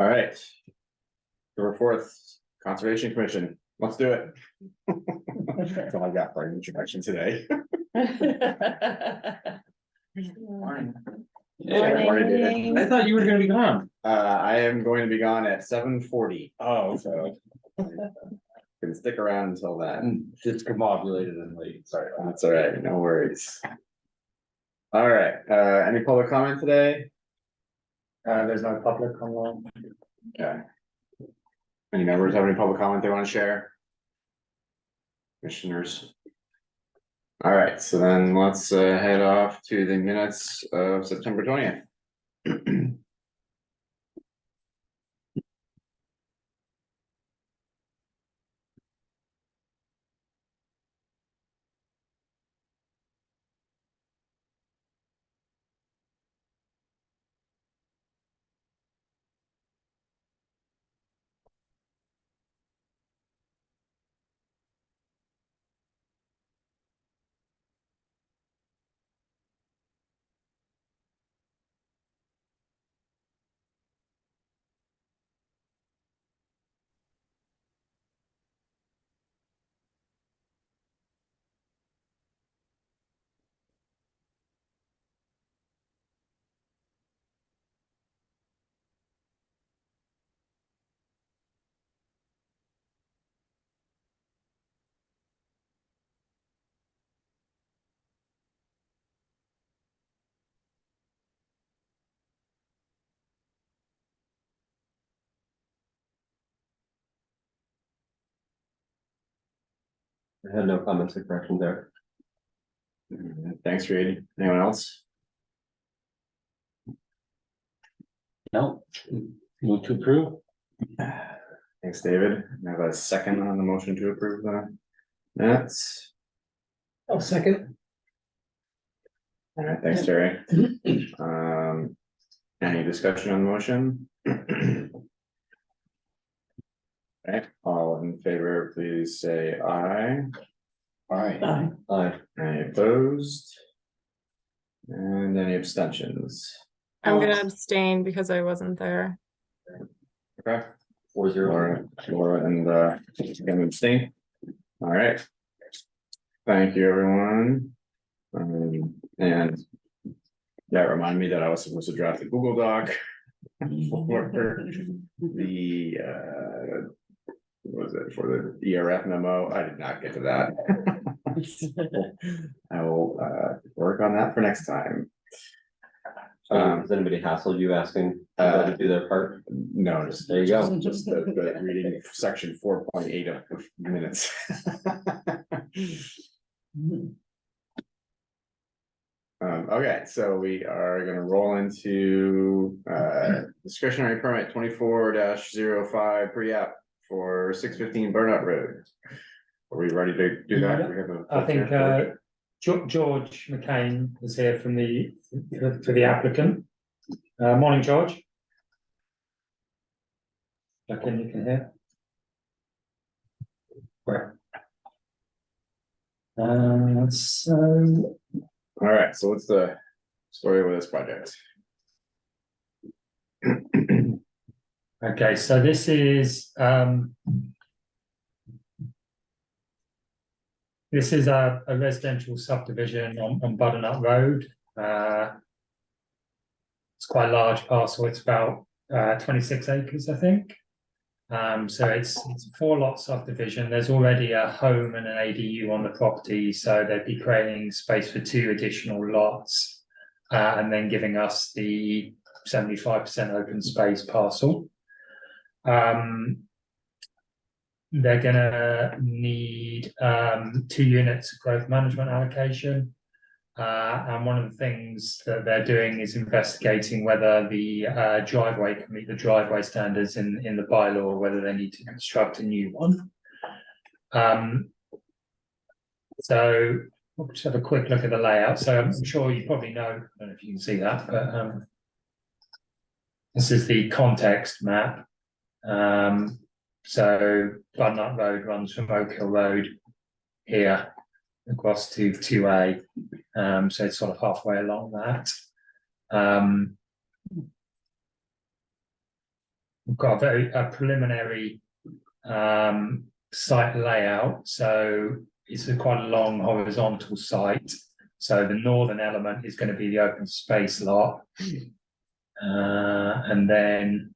All right. October 4th, Conservation Commission. Let's do it. That's all I got for an introduction today. Morning. I thought you were gonna be gone. I am going to be gone at 7:40, Oh, so can stick around until then. it's combobulated and late, sorry. That's all right, no worries. All right, any public comment today? There's no public online. Okay. Any members have any public comment they want to share? Commissioners? All right, so then let's head off to the minutes of September 20th. I had no comments or corrections there. Thanks, Reed. Anyone else? No. Move to approve. Thanks, David. I have a second on the motion to approve the minutes. Oh, second. All right, thanks, Terry. Any discussion on the motion? Okay, all in favor, please say aye. Aye. Aye. Any opposed? And any abstentions? I'm gonna abstain because I wasn't there. Okay, 4-0. Laura and gonna abstain. All right. Thank you, everyone. And that reminded me that I was supposed to draft a Google Doc for the what was it, for the ERF memo? I did not get to that. I will work on that for next time. Has anybody hassled you asking to do their part? No, just There you go. just the reading section 4.8 of the minutes. Okay, so we are gonna roll into discretionary permit 24-05 pre-app for 615 Burnout Road. Are we ready to do that? We have a- I think George McCain is here from for the applicant. Morning, George. Reckon you can hear. Great. So All right, so what's the story with this project? okay, so this is a residential subdivision on Butternut Road. It's quite a large parcel. It's about 26 acres, I think. So it's a 4-lot subdivision. There's already a home and an ADU on the property, so they'd be creating space for 2 additional lots, and then giving us the 75% open space parcel. They're gonna need 2 units of growth management allocation. And one of the things that they're doing is investigating whether the driveway can meet the driveway standards in the bylaw, or whether they need to construct a new one. So we'll just have a quick look at the layout. So I'm sure you probably know, I don't know if you can see that, but this is the context map. So Butternut Road runs from Oak Hill Road here across to 2A. So it's sort of halfway along that. we've got a preliminary site layout. So it's quite a long horizontal site. So the northern element is going to be the open space lot. And then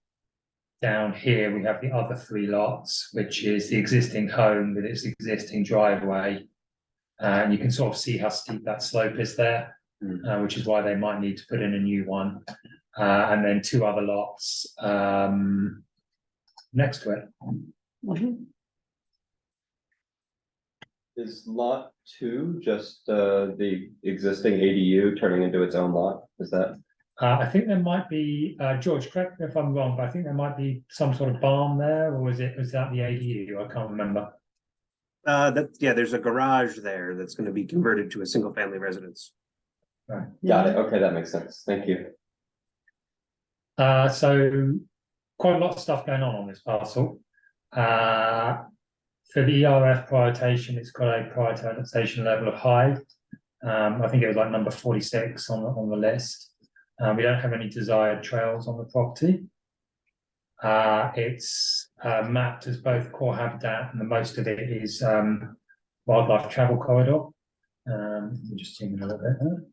down here we have the other 3 lots, which is the existing home with its existing driveway. And you can sort of see how steep that slope is there, which is why they might need to put in a new one. And then 2 other lots next to it. Is lot 2 just the existing ADU turning into its own lot? Is that? I think there might be, George, correct me if I'm wrong, but I think there might be some sort of barn there, or was that the ADU? I can't remember. There's a garage there that's gonna be converted to a single family residence. Right. Got it. Okay, that makes sense. Thank you. So quite a lot of stuff going on this parcel. For the ERF prioritization, it's got a prioritization level of high. I think it was like number 46 on the list. We don't have any desired trails on the property. It's mapped as both core habitat, and the most of it is wildlife travel corridor. Just zoom in a little bit there.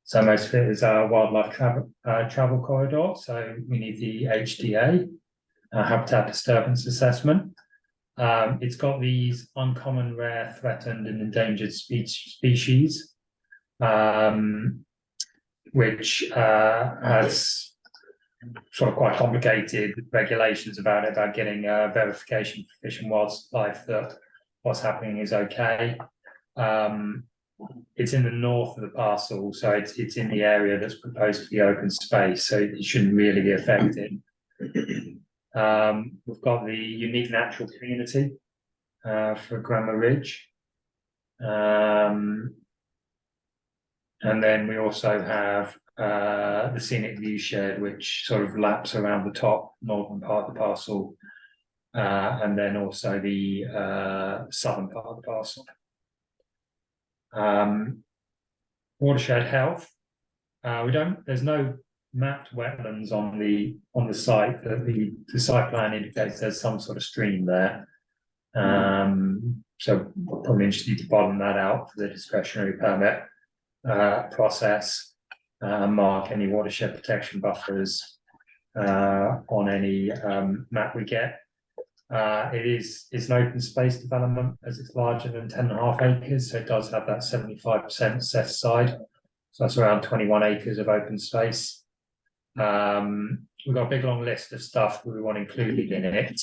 So most of it is wildlife travel corridor. So we need the HDA, habitat disturbance assessment. It's got these uncommon, rare, threatened, and endangered species, which has sort of quite complicated regulations about it, about getting verification for Fish and Wildlife that what's happening is okay. It's in the north of the parcel, so it's in the area that's proposed to be open space, so it shouldn't really be affected. We've got the unique natural community for Grammar Ridge. And then we also have the scenic view shed, which sort of laps around the top northern part of the parcel, and then also the southern part of the parcel. Watershed health. There's no mapped wetlands on the site. The site plan indicates there's some sort of stream there. So probably interested to bottom that out for the discretionary permit process, mark any watershed protection buffers on any map we get. It's an open space development as it's larger than 10.5 acres, so it does have that 75% set aside. So that's around 21 acres of open space. We've got a big long list of stuff that we want included in it,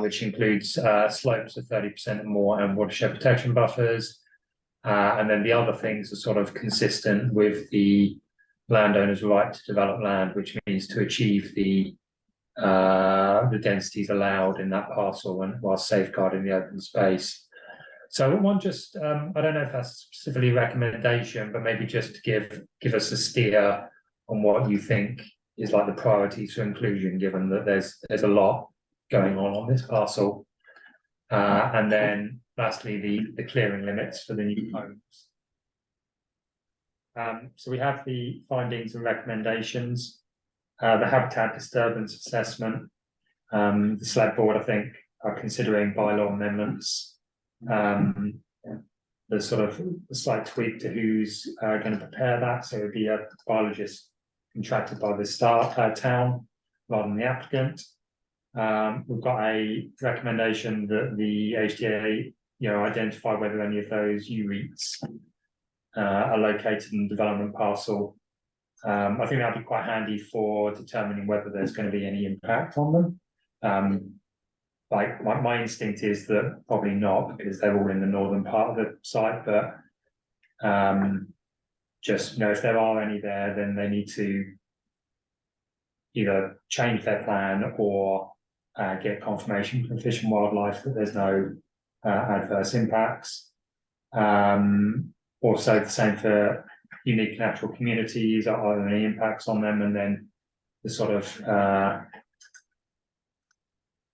which includes slopes of 30% or more and watershed protection buffers. And then the other things are sort of consistent with the landowner's right to develop land, which means to achieve the densities allowed in that parcel and while safeguarding the open space. So one just, I don't know if that's specifically a recommendation, but maybe just to give us a steer on what you think is like the priorities for inclusion, given that there's a lot going on this parcel. And then lastly, the clearing limits for the new homes. So we have the findings and recommendations, the habitat disturbance assessment. The select board, I think, are considering bylaw amendments. There's sort of a slight tweak to who's going to prepare that. So it would be a biologist contracted by the town rather than the applicant. We've got a recommendation that the HDA, identify whether any of those UREITs are located in the development parcel. I think that'd be quite handy for determining whether there's going to be any impact on them. Like my instinct is that probably not, because they're all in the northern part of the site, but just, if there are any there, then they need to either change their plan or get confirmation from Fish and Wildlife that there's no adverse impacts. Also the same for unique natural communities, are there any impacts on them? And then the sort of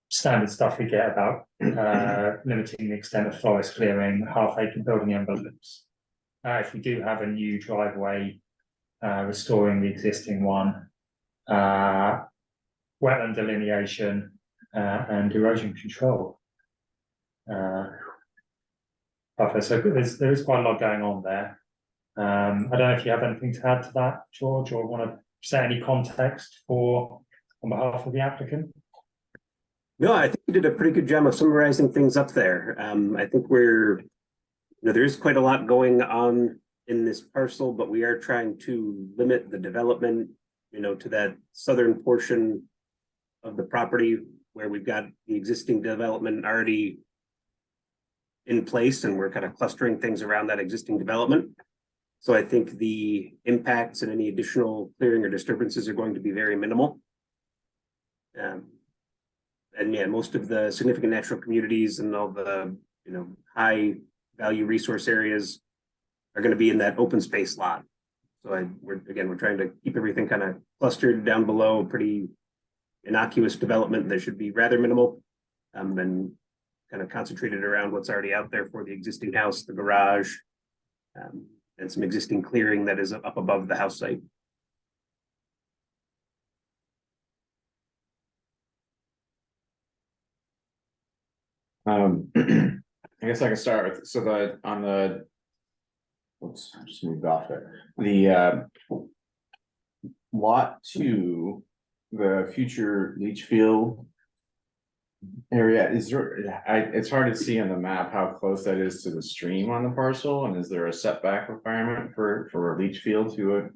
standard stuff we get about limiting the extent of forest clearing, half-acre building envelopes. If we do have a new driveway, restoring the existing one, wetland delineation, and erosion control. Buffer. So there is quite a lot going on there. I don't know if you have anything to add to that, George, or want to set any context on behalf of the applicant. No, I think you did a pretty good job of summarizing things up there. I think there is quite a lot going on in this parcel, but we are trying to limit the development, to that southern portion of the property where we've got the existing development already in place, and we're kind of clustering things around that existing development. So I think the impacts and any additional clearing or disturbances are going to be very minimal. And yeah, most of the significant natural communities and all the, high value resource areas are going to be in that open space lot. So we're trying to keep everything kind of clustered down below, pretty innocuous development that should be rather minimal, and kind of concentrated around what's already out there for the existing house, the garage, and some existing clearing that is up above the house site. I guess I can start with, oops, I just moved off there. The lot 2, the future leach field area, it's hard to see on the map how close that is to the stream on the parcel, and is there a setback requirement for a leach field to a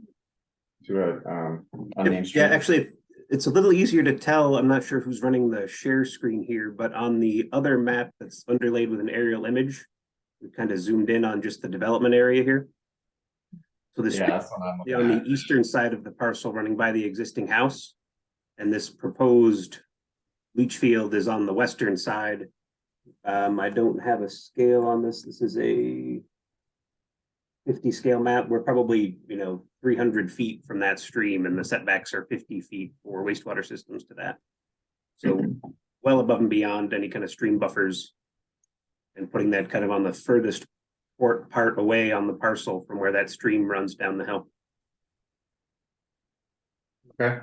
unnamed stream? Yeah, actually, it's a little easier to tell. I'm not sure who's running the share screen here, but on the other map that's underlaid with an aerial image, we've kind of zoomed in on just the development area here. So this that's what I'm looking on at. the eastern side of the parcel running by the existing house, and this proposed leach field is on the western side. I don't have a scale on this. This is a 50 scale map. We're probably 300 feet from that stream, and the setbacks are 50 feet for wastewater systems to that. So well above and beyond any kind of stream buffers, and putting that kind of on the furthest part away on the parcel from where that stream runs down the hill. Okay.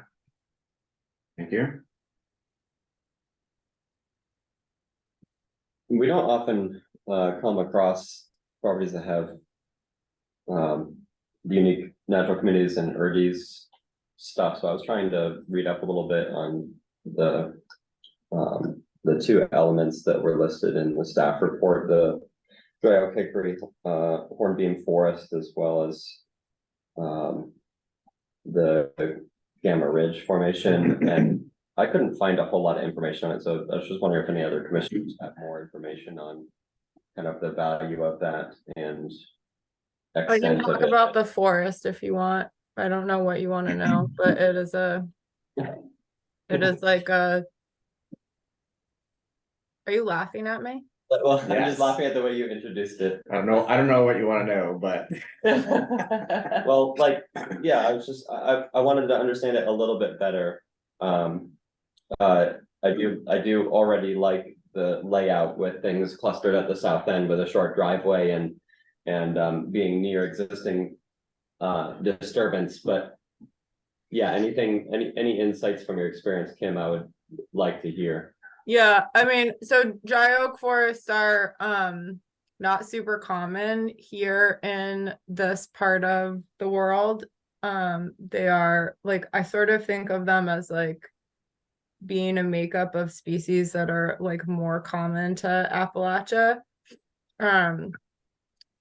Thank you. We don't often come across properties that have unique natural communities and URDIs stuff. So I was trying to read up a little bit on the 2 elements that were listed in the staff report, the dry oak hickory hornbeam forest, as well as the Gamma Ridge formation. And I couldn't find a whole lot of information on it, so I was just wondering if any other commissioners have more information on kind of the value of that and I can extent talk of it. about the forest if you want. I don't know what you want to know, but it is like a. Are you laughing at me? Well, I'm Yes. just laughing at the way you introduced it. I don't know what you want to know, but Well, I was just, I wanted to understand it a little bit better. I do already like the layout with things clustered at the south end with a short driveway and being near existing disturbance, but yeah, any insights from your experience, Kim, I would like to hear. Yeah, I mean, so dry oak forests are not super common here in this part of the world. They are I sort of think of them as being a makeup of species that are more common to Appalachia.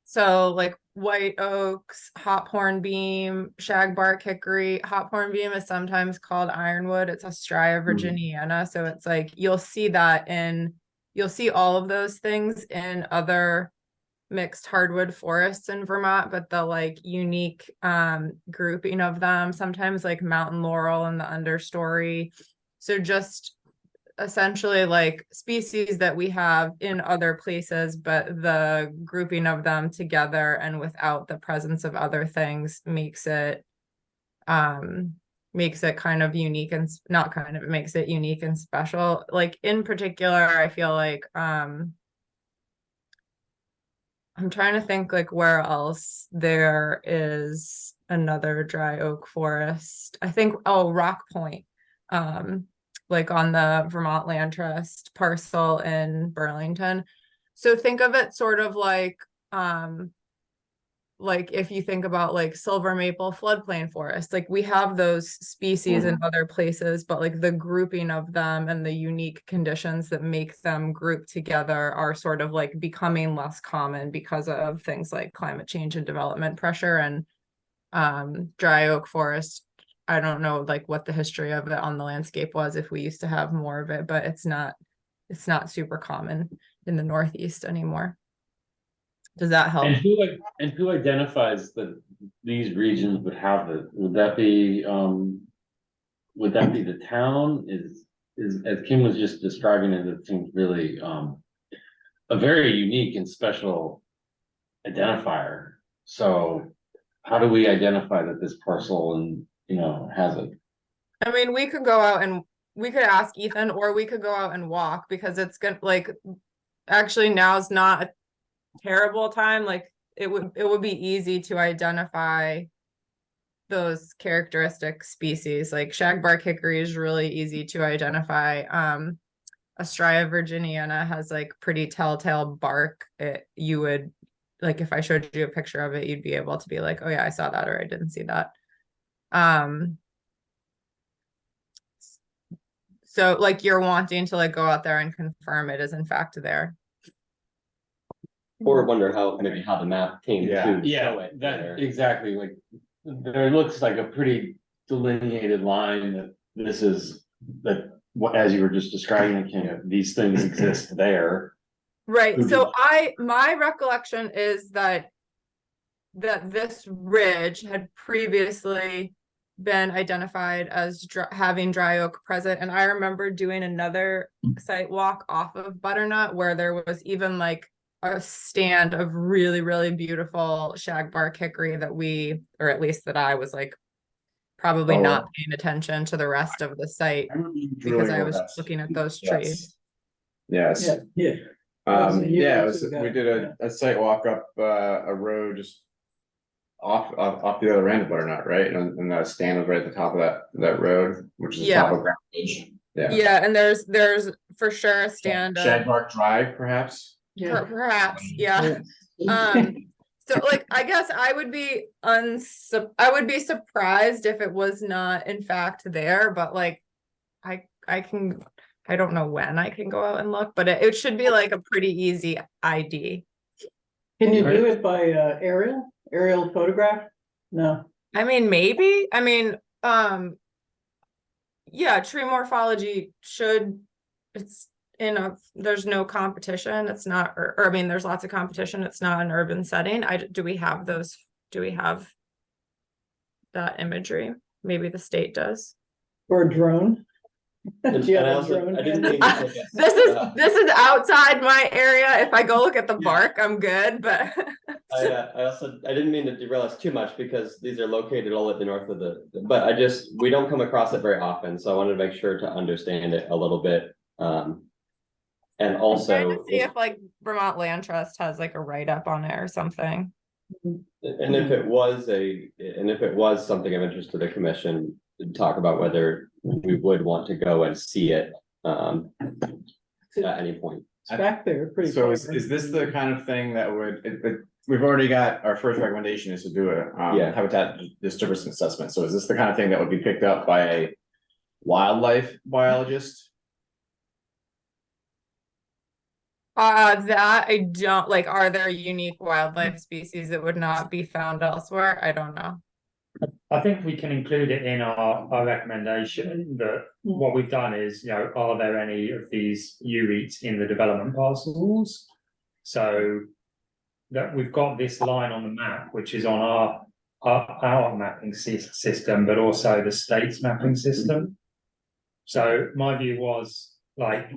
So white oaks, hop hornbeam, shagbark hickory. Hop hornbeam is sometimes called ironwood. It's Astraea virginiana. So it's you'll see all of those things in other mixed hardwood forests in Vermont, but the unique grouping of them, sometimes mountain laurel in the understory. So just essentially species that we have in other places, but the grouping of them together and without the presence of other things makes it kind of unique, and not kind of, it makes it unique and special. In particular, I feel I'm trying to think where else there is another dry oak forest. I think Rock Point like on the Vermont Land Trust parcel in Burlington. So think of it sort of like if you think about like silver maple floodplain forest, like we have those species in other places, but like the grouping of them and the unique conditions that make them group together are sort of like becoming less common because of things like climate change and development pressure. And dry oak forest, I don't know like what the history of it on the landscape was, if we used to have more of it, but it's not super common in the Northeast anymore. Does that help? And who identifies that these regions would have it? Would that be the town? Is as Kim was just describing it, it seems really a very unique and special identifier. So how do we identify that this parcel has it? I mean, we could go out and we could ask Ethan, or we could go out and walk, because it's gonna like, actually now's not a terrible time. Like it would be easy to identify those characteristic species. Like shagbark hickory is really easy to identify. Astraea virginiana has like pretty telltale bark. You would, like, if I showed you a picture of it, you'd be able to be like, oh yeah, I saw that, or I didn't see that. So like you're wanting to like go out there and confirm it is in fact there. Or wonder how the map came to show it there. Exactly, like, there looks like a pretty delineated line that this is, what, as you were just describing, Kim, these things exist there. Right, so my recollection is that this ridge had previously been identified as having dry oak present, and I remember doing another site walk off of Butternut where there was even like a stand of really, really beautiful shagbark hickory that we, or at least that I was like probably not paying attention to the rest of the site because I was looking at those trees. Yes. Yeah. We did a site walk up a road just off the other end of Butternut, right? And that stand was right at the top of that road, which is the top of Ground Ridge. Yeah, and there's for sure a stand of Shagbark Drive, perhaps. perhaps, yeah. So like I guess I would be surprised if it was not in fact there, but like I don't know when I can go out and look, but it should be like a pretty easy ID. Can you do it by aerial photograph? No. I mean, maybe. I mean, yeah, tree morphology there's no competition. It's not, or I mean, there's lots of competition. It's not an urban setting. Do we have that imagery? Maybe the state does. Or a drone? I didn't mean to this is outside my area. If I go look at the bark, I'm good, but I didn't mean to derail us too much, because these are located all at the north of but we don't come across it very often, so I wanted to make sure to understand it a little bit. And also I'm trying to see if like Vermont Land Trust has like a write-up on it or something. And if it was something of interest to the commission, to talk about whether we would want to go and see it at any point. It's back there pretty. So is this the kind of thing that we've already got, our first recommendation is to do a habitat disturbance assessment. So is this the kind of thing that would be picked up by a wildlife biologist? That I don't like. Are there unique wildlife species that would not be found elsewhere? I don't know. I think we can include it in our recommendation that what we've done is, are there any of these UREITs in the development parcels? So that we've got this line on the map, which is on our mapping system, but also the state's mapping system. So my view was like,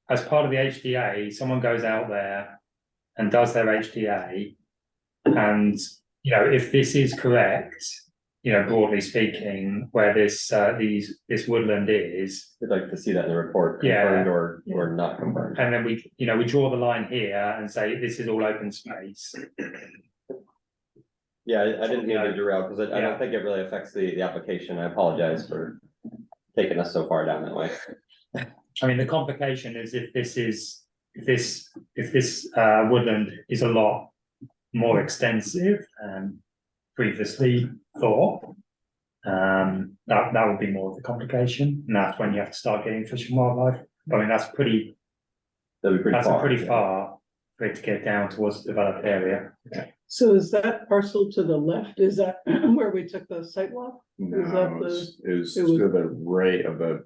as part of the HDA, someone goes out there and does their HDA, and if this is correct, broadly speaking, where this woodland is, We'd like to see that in the report, confirmed or not confirmed. and then we draw the line here and say this is all open space. Yeah, I didn't mean to derail, because I don't think it really affects the application. I apologize for taking us so far down that way. I mean, the complication is if this woodland is a lot more extensive than previously thought, that would be more of the complication, and that's when you have to start getting fish and wildlife. I mean, that's pretty far for it to get down towards the developed area. So is that parcel to the left, is that where we took the sidewalk? No, that it was it to was- the right of the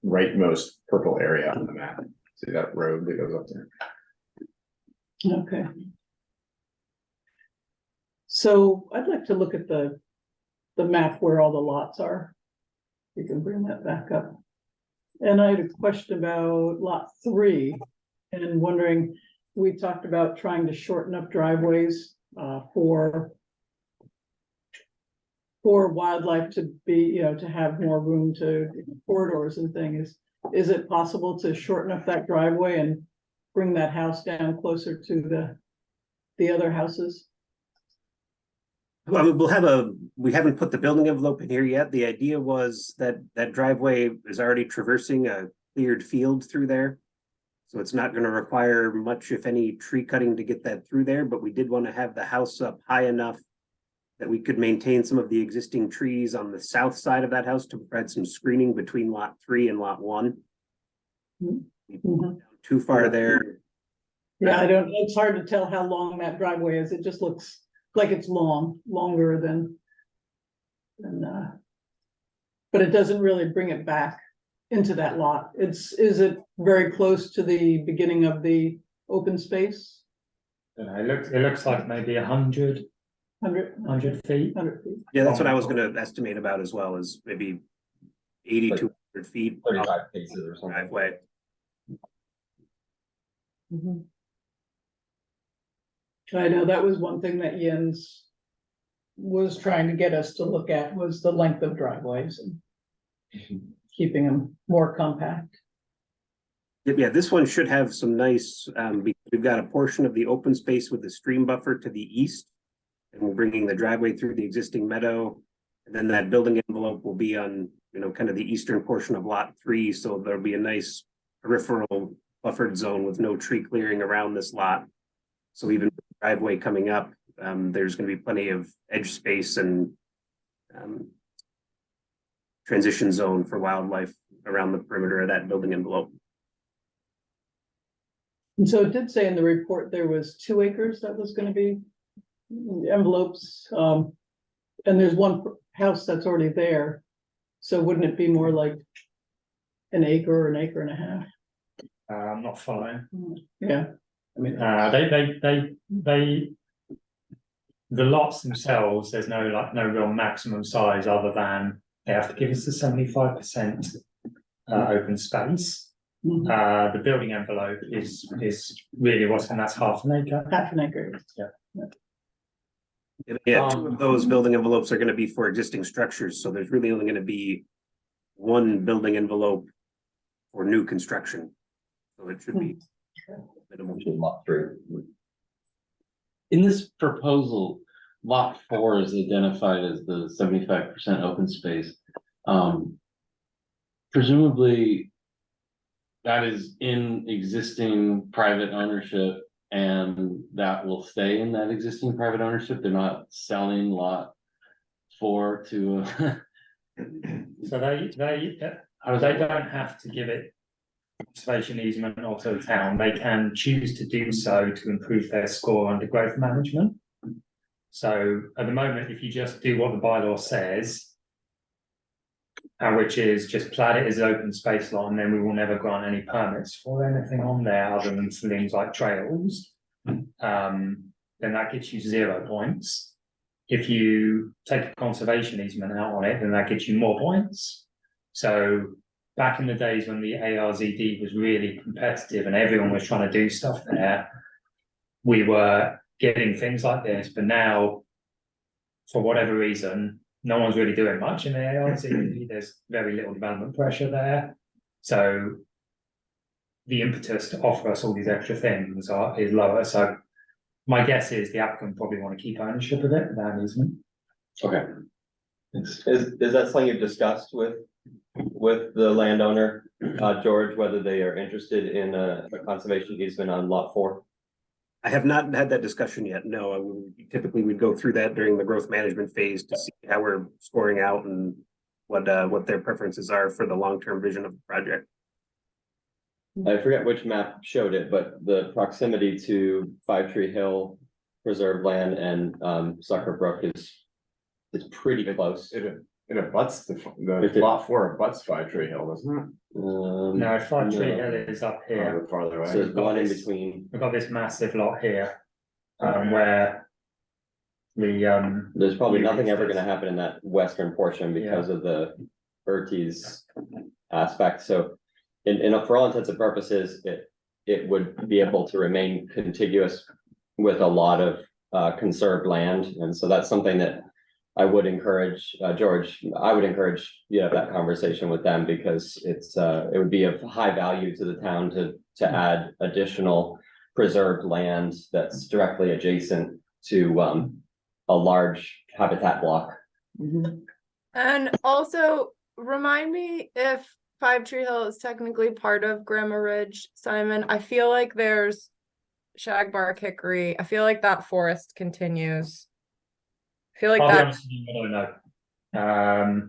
rightmost purple area on the map. See that road that goes up there? Okay. So I'd like to look at the map where all the lots are. You can bring that back up. And I had a question about lot 3 and wondering, we talked about trying to shorten up driveways for wildlife to be, to have more room to corridors and things. Is it possible to shorten up that driveway and bring that house down closer to the other houses? Well, we haven't put the building envelope in here yet. The idea was that that driveway is already traversing a cleared field through there. So it's not gonna require much, if any, tree cutting to get that through there, but we did want to have the house up high enough that we could maintain some of the existing trees on the south side of that house to provide some screening between lot 3 and lot 1. Mhm. Too far there. Yeah, it's hard to tell how long that driveway is. It just looks like it's longer than. But it doesn't really bring it back into that lot. Is it very close to the beginning of the open space? It looks like maybe 100 feet. 100 feet. Yeah, that's what I was gonna estimate about as well, is maybe 80 to 100 feet. 35 paces or something. Driveway. Mhm. I know that was one thing that Jens was trying to get us to look at, was the length of driveways and keeping them more compact. Yeah, this one should have some nice, we've got a portion of the open space with the stream buffer to the east. And we're bringing the driveway through the existing meadow. And then that building envelope will be on, kind of the eastern portion of lot 3, so there'll be a nice peripheral buffered zone with no tree clearing around this lot. So even with the driveway coming up, there's gonna be plenty of edge space and transition zone for wildlife around the perimeter of that building envelope. And so it did say in the report there was 2 acres that was gonna be envelopes, and there's one house that's already there. So wouldn't it be more like an acre or an acre and a half? I'm not following. Yeah, I mean, The lots themselves, there's no real maximum size other than they have to give us the 75% open space. mhm, The building envelope is really and that's half an acre. half an acre. yeah, 2 of those building envelopes are gonna be for existing structures, so there's really only gonna be one building envelope for new construction. So it should be minimal. Lot 3. In this proposal, lot 4 is identified as the 75% open space. Presumably. That is in existing private ownership and that will stay in that existing private ownership. They're not selling lot 4 to. So How does they that work? don't have to give it conservation easement or to the town. They can choose to do so to improve their score under growth management. So at the moment, if you just do what the bylaw says, which is just plat it as open space lot, and then we will never grant any permits for anything on there other than for things like trails. Then that gets you 0 points. If you take a conservation easement out on it, then that gets you more points. So back in the days when the ARZD was really competitive and everyone was trying to do stuff there, we were getting things like this, but now, for whatever reason, no one's really doing much in the ARZD. There's very little development pressure there. So the impetus to offer us all these extra things is lower. So my guess is the applicant probably want to keep ownership of it without an easement. Okay. Is that something you've discussed with the landowner? George, whether they are interested in a conservation easement on lot 4? I have not had that discussion yet. No, typically we'd go through that during the growth management phase to see how we're scoring out and what their preferences are for the long-term vision of the project. I forget which map showed it, but the proximity to Five Tree Hill preserved land and Sucker Brook is pretty close. It abuts the lot 4 abuts Five Tree Hill, doesn't it? No, Five Tree Hill is up A here. bit farther So away. there's one in between. We've got this massive lot here, where the There's probably nothing ever gonna happen in that western portion because of the Bertie's aspect, so. And for all intents and purposes, it would be able to remain contiguous with a lot of conserved land, and so that's something that. I would encourage, George, I would encourage you to have that conversation with them because it would be of high value to the town to add additional preserved land that's directly adjacent to a large habitat block. And also remind me if Five Tree Hill is technically part of Grandma Ridge, Simon. I feel like there's shagbark hickory. I feel like that forest continues. I feel like I'll be that. honest with you, I don't know.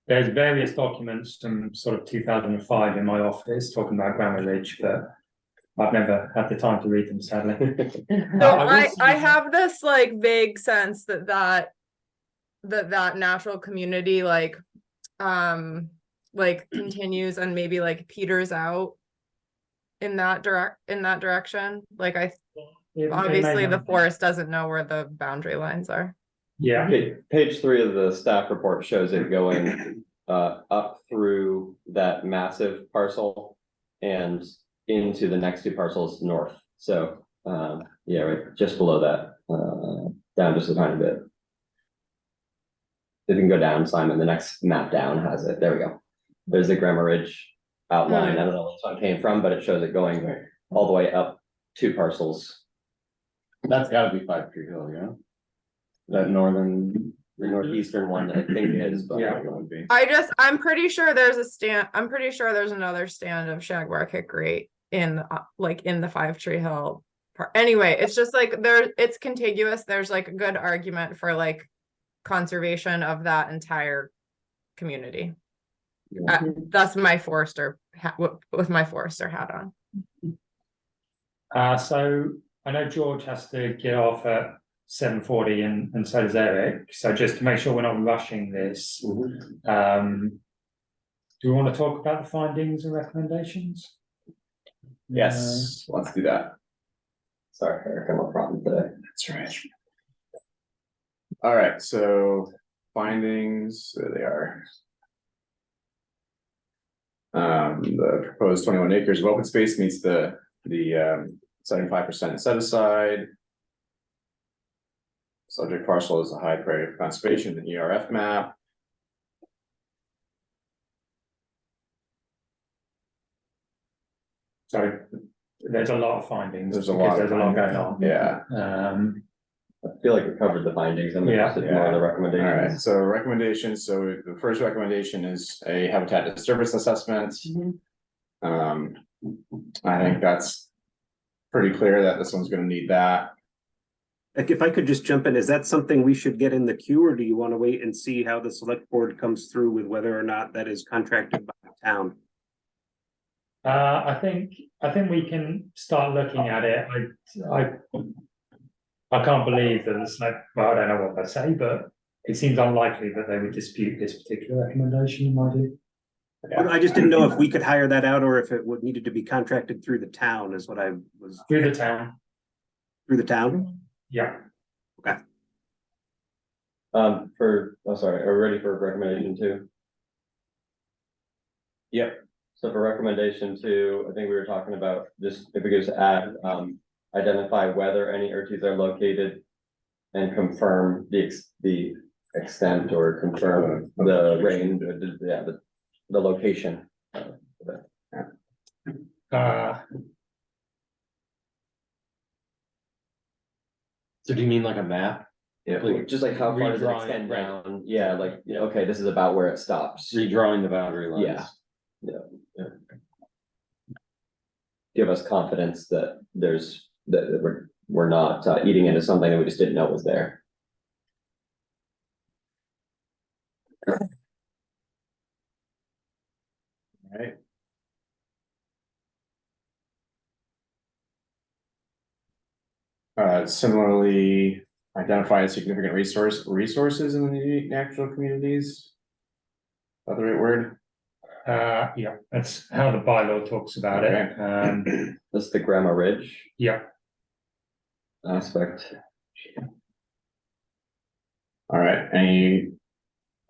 There's various documents from sort of 2005 in my office talking about Grammar Ridge, but I've never had the time to read them, sadly. So I will I say- have this like vague sense that natural community like continues and maybe like peters out in that direction. Like obviously the forest doesn't know where the boundary lines are. Yeah, Page 3 of the staff report shows it going up through that massive parcel and into the next 2 parcels north. So yeah, right just below that, down just a tiny bit. If you can go down, Simon, the next map down has it. There we go. There's the Grammar Ridge outline. I don't know where this one came from, but it shows it going all the way up 2 parcels. That's gotta be Five Tree Hill, yeah? That northern, The northeastern one, I think it is, but Yeah. It would be. I'm pretty sure I'm pretty sure there's another stand of shagbark hickory in the Five Tree Hill part. Anyway, it's just like it's contiguous. There's like a good argument for like conservation of that entire community. That's my forester with my forester hat on. so I know George has to get off at 7:40 and so does Eric. So just to make sure we're not rushing this, do we want to talk about the findings and recommendations? yes, let's do that. Sorry, Eric, I'm a problem today. That's right. All right, so findings, there they are. The proposed 21 acres of open space meets the 75% set aside. Subject parcel is a high priority for conservation, the ERF map. So there's a lot of findings. There's a because lot. There's a lot going on. Yeah, Um, I feel like we covered the findings and Yeah. more of the all right, recommendations. so recommendations, so the first recommendation is a habitat disturbance assessment. I think that's pretty clear that this one's gonna need that. Like, if I could just jump in, is that something we should get in the queue, or do you want to wait and see how the select board comes through with whether or not that is contracted by the town? I think we can start looking at it. I can't believe that it's like, well, I don't know what they say, but it seems unlikely that they would dispute this particular recommendation in my view. I just didn't know if we could hire that out or if it would needed to be contracted through the town is what I was. Through the town, Through the town? yeah. Are we ready for recommendation 2? Yep, so for recommendation 2, I think we were talking about just if we could just add, identify whether any ERTs are located. And confirm the extent or confirm the range, the location. So do you mean like a map? Yeah, just like how far does it Redrawing, extend right. down? Yeah, like, okay, this is about where it stops. Redrawing the boundary lines? Yeah. give us confidence that we're not eating into something that we just didn't know was there. Right. Similarly, identify significant resources in the natural communities. Is that the right word? Yeah, that's how the bylaw talks about it. That's the Grandma Ridge Yeah, aspect. All right, any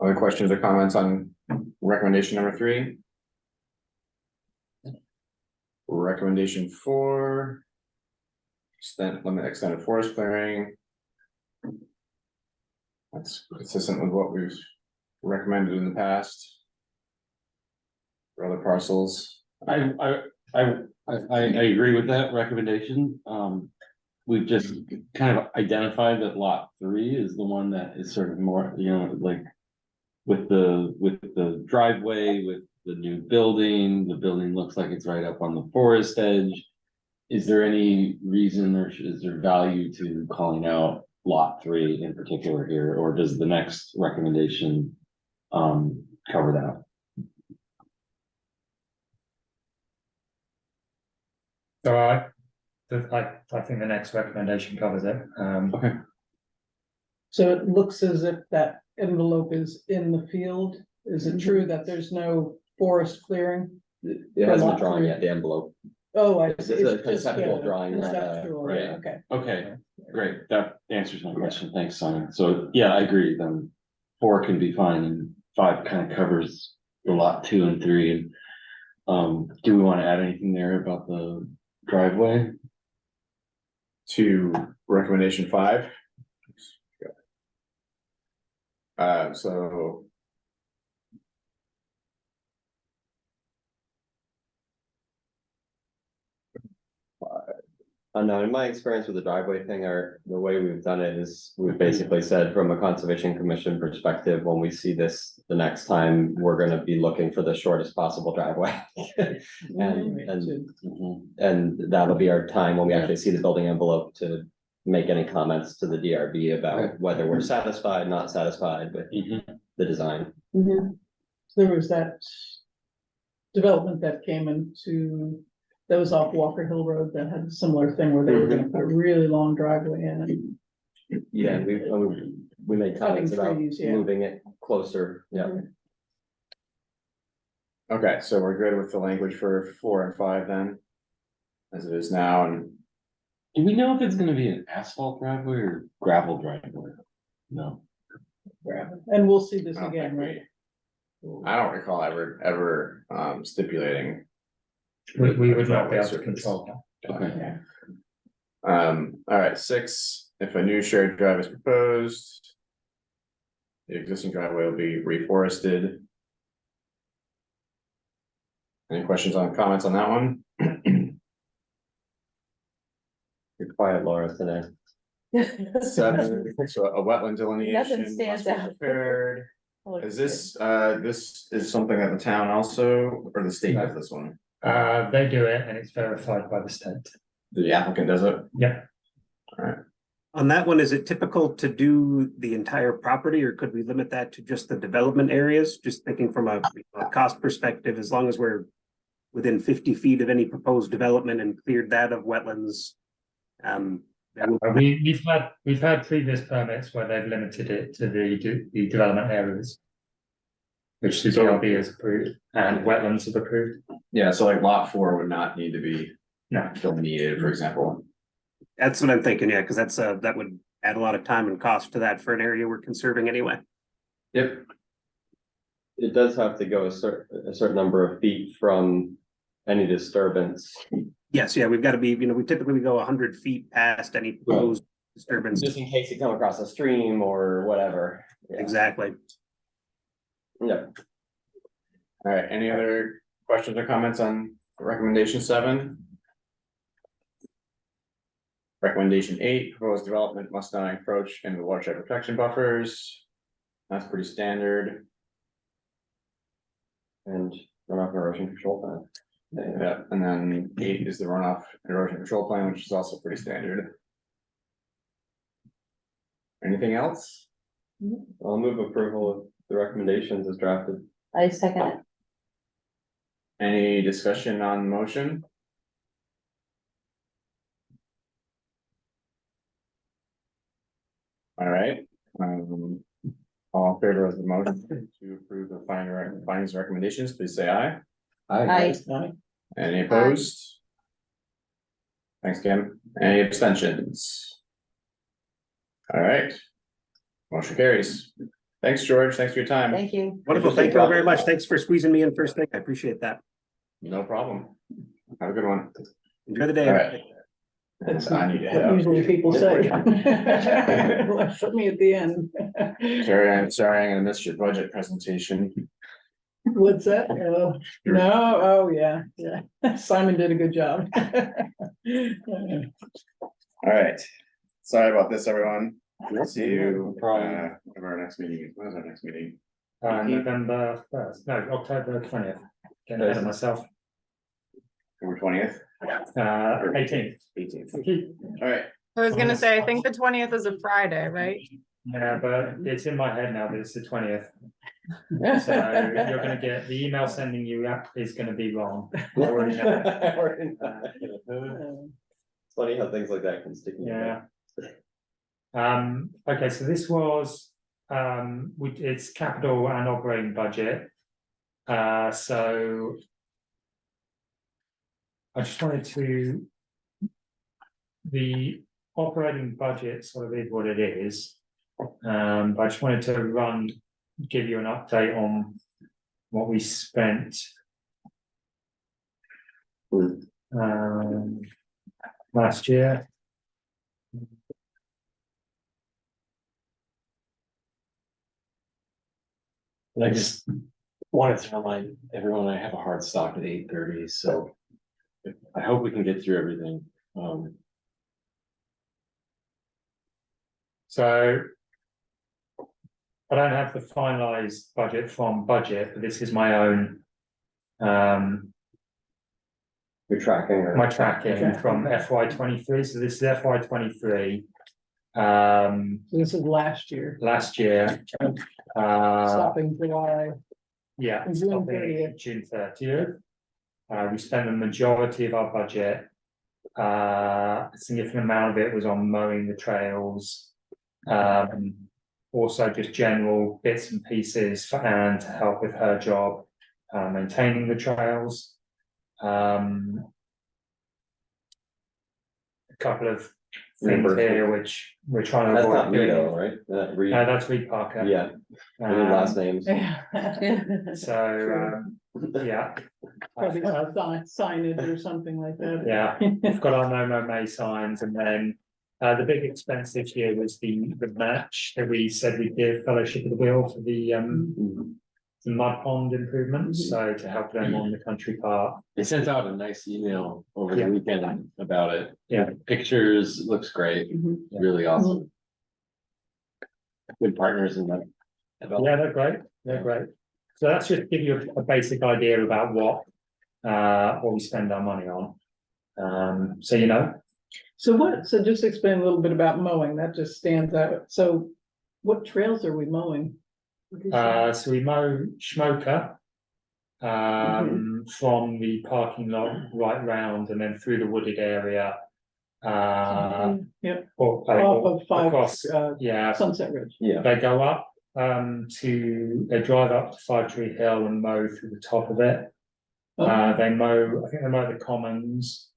other questions or comments on recommendation number 3? Recommendation 4. Limit extended forest clearing. That's consistent with what we've recommended in the past. For other parcels. I agree with that recommendation. We've just kind of identified that lot 3 is the one that is sort of more, like. With the driveway, with the new building, the building looks like it's right up on the forest edge. Is there any reason or is there value to calling out lot 3 in particular here, or does the next recommendation cover that? so I think the next recommendation covers it. Okay. So it looks as if that envelope is in the field. Is it true that there's no forest clearing? It for hasn't lot been drawn 3? yet, the envelope. Oh, I This see. is a It's just conceptual drawing, not a- conceptual, right. okay. Okay, great. That answers my question. Thanks, Simon. So yeah, I agree. Then 4 can be fine and 5 kind of covers the lot 2 and 3. And do we want to add anything there about the driveway? To recommendation 5. So. No, in my experience with the driveway thing, the way we've done it is we've basically said from a conservation commission perspective, when we see this the next time, we're gonna be looking for the shortest possible driveway. And that'll be our time when we actually see the building envelope to make any comments to the DRB about whether we're satisfied, not satisfied with the design. Mhm. There was that development that came into, that was off Walker Hill Road that had a similar thing where they were gonna put a really long driveway in. Yeah, we made comments Cutting about trees, yeah. moving it closer, yeah. Okay, so we're good with the language for 4 and 5 then. As it is now, and Do we know if it's gonna be an asphalt driveway or gravel driveway? No. And we'll see this I don't again, think right? I don't recall ever stipulating. We would not be able to control that. Okay. All right, 6, if a new shared drive is proposed. The existing driveway will be reforested. Any questions on comments on that one? You're quiet, Laura, today. 7, so a wetland delineation. Nothing stands must be out. prepared. Is this is something that the town also, or the state does this one? They do it and it's verified by the state. The applicant does it? Yeah. On that one, is it typical to do the entire property, or could we limit that to just the development areas? Just thinking from a cost perspective, as long as we're within 50 feet of any proposed development and cleared that of wetlands. That will- We've had previous permits where they've limited it to the development areas. Which the DRB has approved and wetlands have approved. Yeah, so like lot 4 would not need to be No. delineated, for example. That's what I'm thinking, yeah, because that's that would add a lot of time and cost to that for an area we're conserving anyway. Yep. It does have to go a certain number of feet from any disturbance. Yes, yeah, we've got to be, we typically go 100 feet past any proposed disturbance. Just in case you come across a stream or whatever. Yeah. Exactly. Yeah. All right, any other questions or comments on recommendation 7? Recommendation 8, proposed development must not encroach into the watershed protection buffers. That's pretty standard. And runoff and erosion control plan. Yeah, and then 8 is the runoff erosion control plan, which is also pretty standard. Anything else? I'll move approval of the recommendations as drafted. I second it. Any discussion on the motion? All right, all in favor of the motion to approve the findings and recommendations, please say aye. Aye. Any opposed? Thanks, Kim. Any abstentions? All right. Motion carries. Thanks, George. Thanks for your time. Thank you. Wonderful. Thank you all very much. Thanks for squeezing me in first thing. I appreciate that. No problem. Have a good one. Enjoy the day. All right. That's I need to head what out. usually people say. Left for me at the end. I'm sorry, I'm gonna miss your budget presentation. What's that? No, oh, yeah. Simon did a good job. All right. Sorry about this, everyone. We'll see you, of our next meeting. When is our next meeting? November 1st, no, October 20th. Getting ahead of myself. October 20th, 18th. 18th. All right. I was gonna say, I think the 20th is a Friday, right? Yeah, but it's in my head now that it's the 20th. So you're gonna get, the email sending you is gonna be wrong. Already know. It's funny how things like that can stick in your head. Yeah. Okay, so this was, it's capital and operating budget. So I just wanted to, the operating budget sort of is what it is. But I just wanted to give you an update on what we spent. Last year. And I just wanted to remind everyone I have a hard stop at 8:30, so I hope we can get through everything. So I don't have the finalized budget from budget, but this is my own, You're tracking or? my tracking from FY 23. So this is FY 23. This is last year, Last year. stopping July. Yeah, June stopping 30th. June 30th. We spent the majority of our budget. A significant amount of it was on mowing the trails. Also just general bits and pieces for Anne to help with her job, maintaining the trails. A couple of things here which we're trying to That's avoid not me doing. though, right? Reed. No, that's Reed Parker. Yeah, any last names. So, yeah. Probably signage or something like that. Yeah, we've got our No Mo May signs, and then the big expense this year was the match that we said we'd give Fellowship of the Wheel for the mud pond improvements, so to help them on the country park. They sent out a nice email over Yeah. the weekend about it. Yeah. Pictures, looks great, Mhm. really awesome. Good partners in that. Yeah, they're great. They're great. So that's just give you a basic idea about what we spend our money on. So you know, So just explain a little bit about mowing, that just stands out. So what trails are we mowing? so we mow Schmoker from the parking lot right round and then through the wooded area. Yep, Or off of across, five, yeah, Sunset Ridge. Yeah, they go up they drive up to Five Tree Hill and mow through the top of it. They mow, I think they mow the Commons.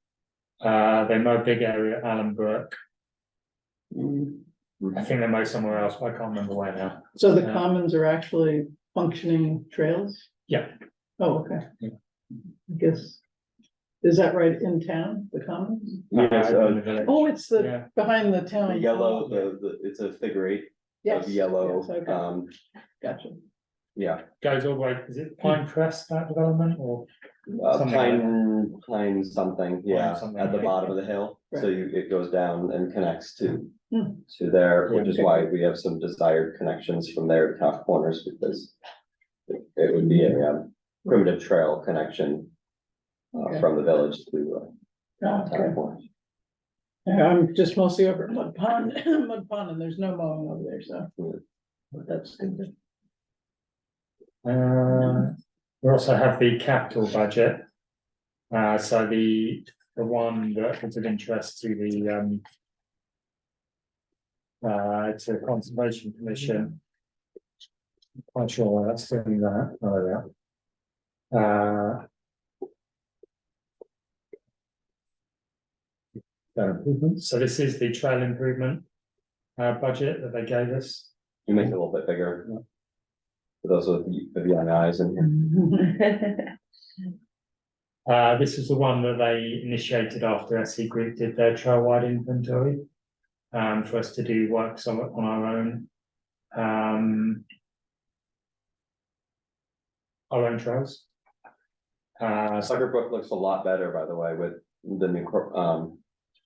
They mow a big area at Allenbrook. I think they mow somewhere else, but I can't remember where now. So the Yeah. commons are actually functioning trails? Yeah. Oh, okay. Yeah. I guess, is that right in town, the commons? yes, in the village. Oh, it's Yeah. behind the town. the yellow, it's a figure eight Yes, of yellow, yes, okay. Gotcha. yeah. Goes all the way, is it Pine Crest, that development, or? Something Pine something, yeah, something, at the yeah. bottom of the hill, so it goes down and connects to. Hmm. To there, which is Okay. why we have some desired connections from there to Top Corners, because. It would be a primitive trail connection. Okay. from the village to Okay. Town Point. Yeah, I'm just mostly over at Mud Pond, Mud Pond, and there's no mowing over there, so. That's good. We also have the capital budget. So the one that is of interest to the to Conservation Commission. I'm quite sure why that's doing that. Oh, yeah. So this is the trail improvement budget that they gave us. You make it a little bit bigger. For those of young eyes in here. This is the one that they initiated after SE Group did their trail wide inventory. For us to do works on our own. Our own trails. Sucker Brook looks a lot better, by the way, with the new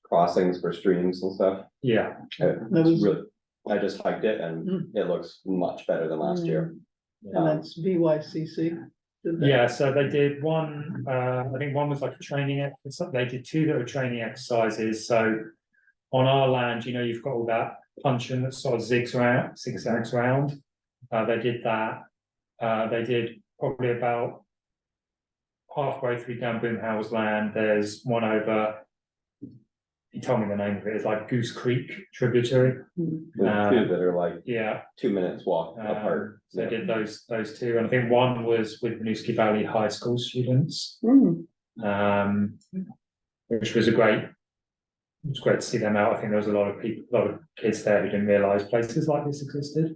crossings for streams and stuff. Yeah, It's really, I just hiked it and it looks much better than last year. And that's BYCC. did that. yeah, so they did one, I think one was like a training exercise, they did two that were training exercises, so. On our land, you know, you've got all that puncheon that sort of zigzags around, they did that, they did probably about. Halfway through down Boomhow's land, there's one over. He told me the name of it, it's like Goose Creek tributary, There's two that are like yeah. 2 minutes walk apart. So they did those two, and I think one was with Winooski Valley High School students. Which was it was great to see them out. I think there was a lot of kids there who didn't realise places like this existed,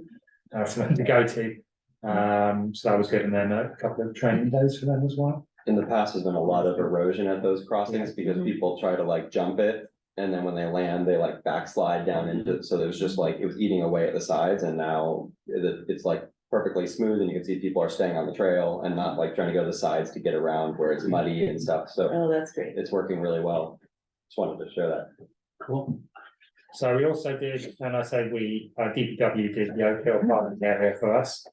for them to go to. So that was good, and then a couple of training days for them as well. In the past, there's been a lot of erosion at those crossings because people try to like jump it. And then when they land, they like backslide down into it. So there's just like, it was eating away at the sides, and now it's like perfectly smooth, and you can see people are staying on the trail and not like trying to go to the sides to get around where it's muddy and stuff. So Oh, that's great. it's working really well. Just wanted to share that. Cool. So we also did, and I say we, DPW did the Oak Hill parking area for us.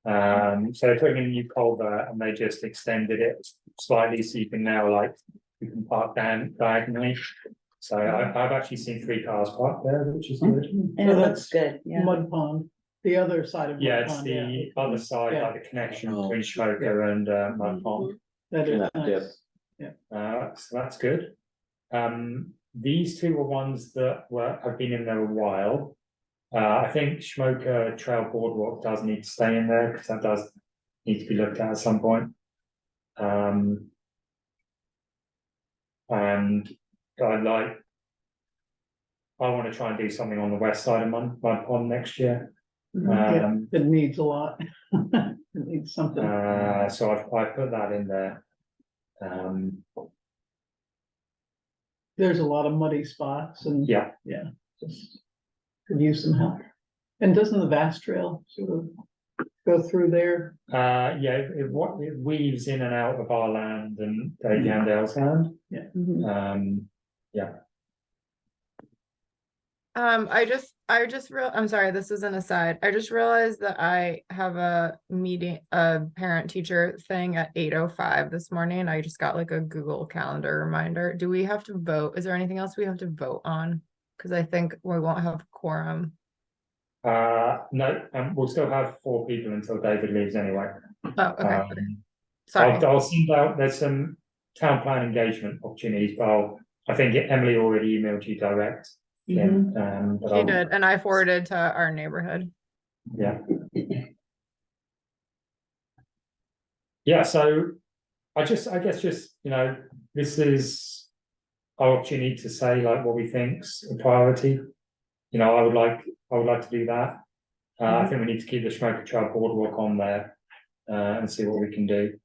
So they put in a new culvert and they just extended it slightly, so you can now you can park down diagonally. So I've actually seen 3 cars parked there, which is good. And it looks good, yeah. Mud Pond, the other side of Yeah, Mud it's Pond, the other side, Yeah. like the connection between Smoker and Mud Pond. That is Yeah. nice. So that's good. These two were ones that have been in there a while. I think Schmoker Trail Boardwalk does need to stay in there because that does need to be looked at some point. And I want to try and do something on the west side of Mud Pond next year. Yeah, it needs a lot. It needs something. So I put that in there. There's a lot of muddy spots and. Yeah. Just could use some help. And doesn't the Vast Trail sort of go through there? Yeah, it weaves in and out of our land and Dave Yandale's land. Yeah. I'm sorry, this is an aside. I just realized that I have a parent teacher thing at 8:05 this morning. I just got like a Google Calendar reminder. Do we have to vote? Is there anything else we have to vote on? Because I think we won't have quorum. No, we'll still have 4 people until David leaves anyway. Oh, okay. Sorry. Sorry. I'll send out, there's some town plan engagement opportunities, but I think Emily already emailed you direct. She did, and I forwarded to our neighborhood. Yeah. Yeah, so I guess just, this is our opportunity to say like what we think's a priority. I would like to do that. I think we need to keep the Schmoker Trail Boardwalk on there and see what we can do.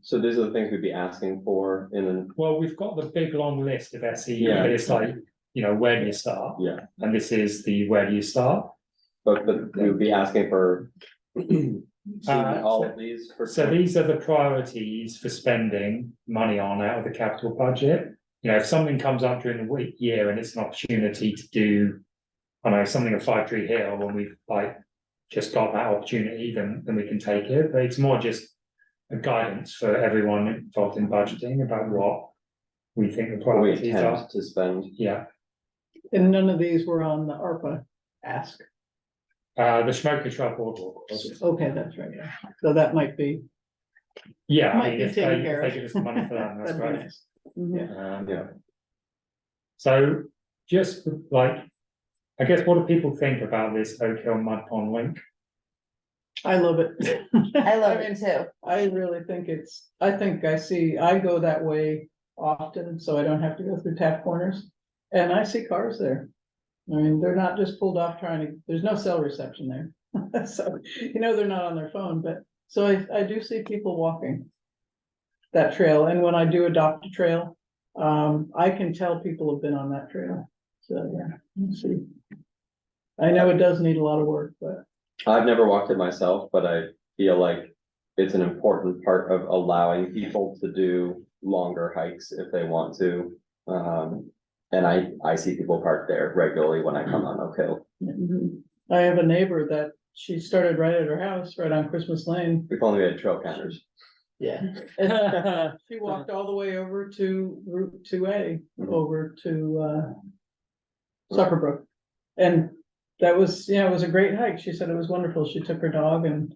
So these are the things we'd be asking for well, we've got the big long list of SE, Yeah. but it's like, where do you start? Yeah. And this is the where do you start? But we would be asking for all of these. So these are the priorities for spending money on out of the capital budget. If something comes up during the year and it's an opportunity to do, something at 5 Tree Hill when we've just got that opportunity, then we can take it. But it's more just a guidance for everyone involved in budgeting about what we think the We priorities are. intend to spend. Yeah, And none of these were on the ARPA ask. the smoker truck boardwalk. was. Okay, that's right, yeah. So that might be. Yeah, I Might mean, be if taken they, care if of. they give us the money for that, that's That'd be great. nice. Mhm. Yeah. So just like, I guess, what do people think about this Oak Hill Mud Pond link? I love it. I love mean, it too. I really think I go that way often, so I don't have to go through tap corners. And I see cars there. I mean, they're not just pulled off there's no cell reception there. So, they're not on their phone, but, so I do see people walking that trail. And when I do adopt a trail, I can tell people have been on that trail. So, yeah, let's see. I know it does need a lot of work, but. I've never walked it myself, but I feel like it's an important part of allowing people to do longer hikes if they want to. And I see people park there regularly when I come on Oak Hill. I have a neighbor that she started right at her house, right on Christmas Lane. If only we had trail counters. Yeah. And she walked all the way over to Route 2A, over to Suckerbrook. And that was, it was a great hike. She said it was wonderful. She took her dog and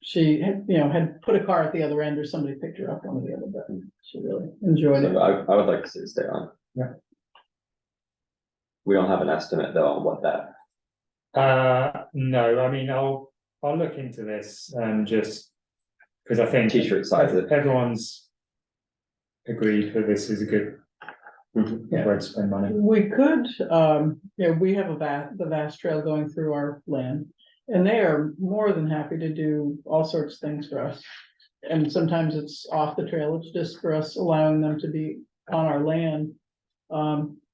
she had put a car at the other end, or somebody picked her up, one of the other, but she really enjoyed it. So I would like to see it stay on. Yeah. We don't have an estimate though on what that. No, I mean, I'll look into this and just, because I think T-shirt size it. everyone's agreed that this is a good Mhm. way to spend money. We could, we have the vast trail going through our land, and they are more than happy to do all sorts of things for us. And sometimes it's off the trail, it's just for us allowing them to be on our land.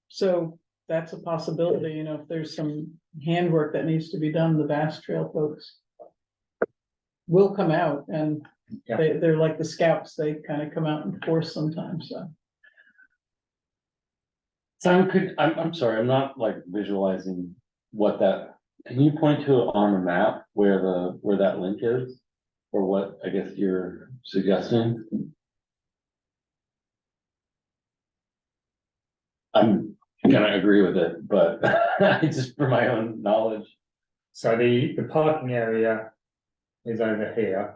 So that's a possibility, if there's some handwork that needs to be done, the vast trail folks will come out, and Yeah. they're like the scouts, they kind of come out in force sometimes, so. So I'm sorry, I'm not like visualizing what can you point to it on the map where that link is? Or what, I guess you're suggesting? I'm gonna agree with it, but just for my own knowledge. So the parking area is over here,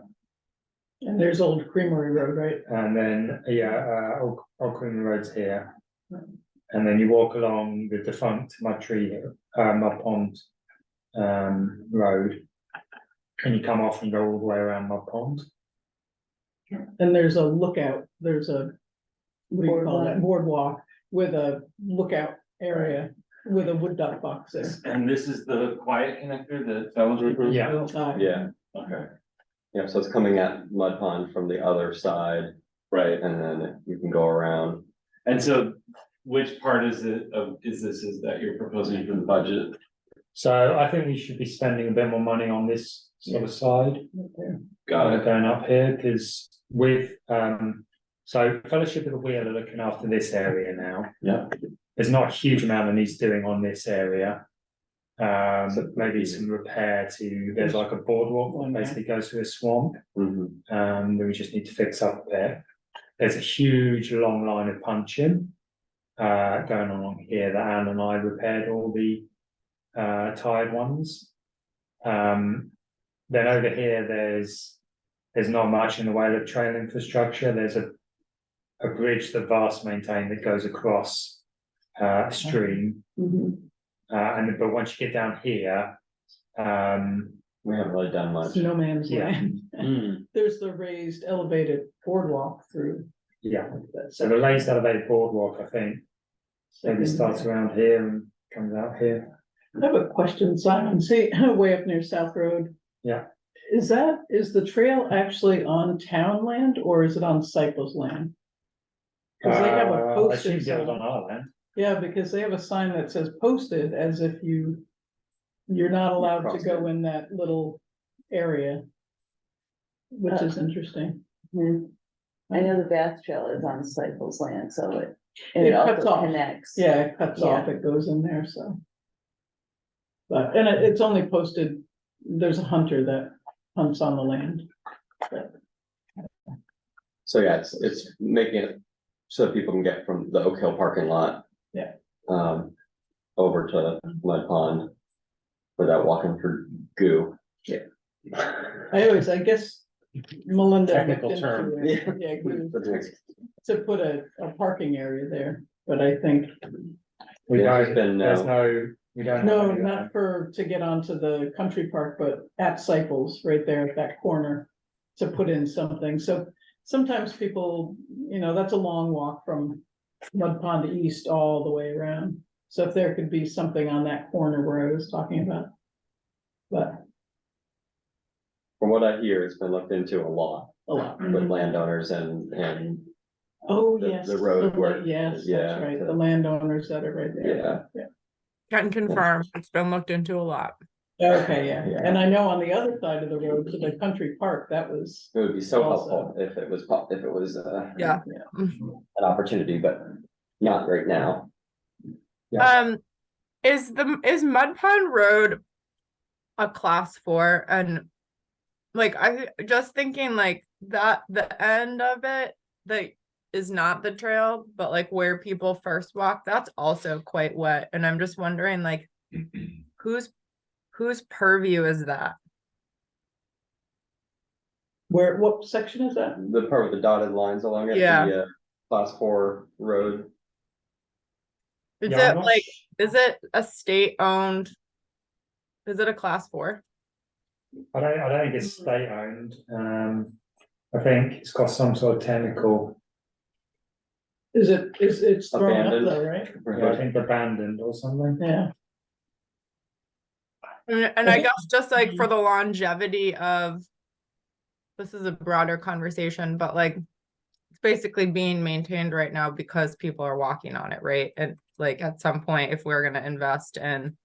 And there's Old Creamery Road, right? and then, Old Creamery Road's here. And then you walk along the defunct Mud Pond road. And you come off and go all the way around Mud Pond. And there's a lookout, there's a, what do you call that, boardwalk with a lookout area with a wood duck box there. And this is the quiet connector that Fellowship is Yeah. built? Yeah, Okay, yeah, so it's coming at Mud Pond from the other side, right, and then you can go around. and so which part is that you're proposing for the budget? So I think we should be spending a bit more money on this sort of side. Got it, Going up here, because with, so Fellowship of the Wheel are looking after this area now. yeah, There's not a huge amount that needs doing on this area. Maybe some repair there's like a boardwalk that basically goes through a swamp. Mhm. That we just need to fix up a bit. There's a huge long line of punching going on along here that Anne and I repaired all the tired ones. Then over here, there's not much in the way of trail infrastructure. There's a bridge that Vast maintained that goes across a stream. But once you get down here, We haven't really done much. No man's Yeah. land. There's the raised elevated boardwalk through. yeah. So the raised elevated boardwalk, I think, maybe starts around here and comes out here. I have a question, Simon, see, way up near South Road. Yeah. Is the trail actually on town land or is it on Cypress land? Cause they have a I posted assume it was on sign. our land. Yeah, because they have a sign that says posted as if you're not allowed to Crossed go it. in that little area. Which is interesting. I know the Bath Trail is on Cycles land, so It it cuts also off. connects. Yeah, it cuts off, it goes in there, so. But, and it's only posted, there's a hunter that hunts on the land. But So yeah, it's making it so people can get from the Oak Hill parking lot. Yeah. Over to Mud Pond without walking through goo. I guess Melinda. Technical looked term. into it. Yeah, good. To put a parking area there, but I think, We Yeah, don't, it's been, there's no, we don't. have no, any of not to get onto the country park, but at Cycles, right there at that corner. To put in something, so sometimes people, that's a long walk from Mud Pond East all the way around. So if there could be something on that corner where I was talking about. But From what I hear, it's been looked into a lot a lot. with landowners and Oh, the- yes. the road work, Yes, yeah, that's right, the- the landowners that are right there. Yeah. Can confirm, it's been looked into a lot. Okay, yeah, Yeah. and I know on the other side of the road to the country park, that was, it would be so Also- helpful if it was Yeah. an opportunity, but not right now. Is Mud Pond Road a class 4? And like, I just thinking like that, the end of it, that is not the trail, but like where people first walk, that's also quite wet. And I'm just wondering like, whose purview is that? what section is that? The part with the dotted lines along it, Yeah. the class 4 road. Is Yeah, I'm it not like, sh- is it a state owned? Is it a class 4? I don't think it's state owned, I think it's got some sort of technical, It's thrown up Abandoned. though, right? yeah, I think abandoned or something. Yeah, And I guess just like for the longevity of, this is a broader conversation, but like, it's basically being maintained right now because people are walking on it, right? And like at some point, if we're gonna invest in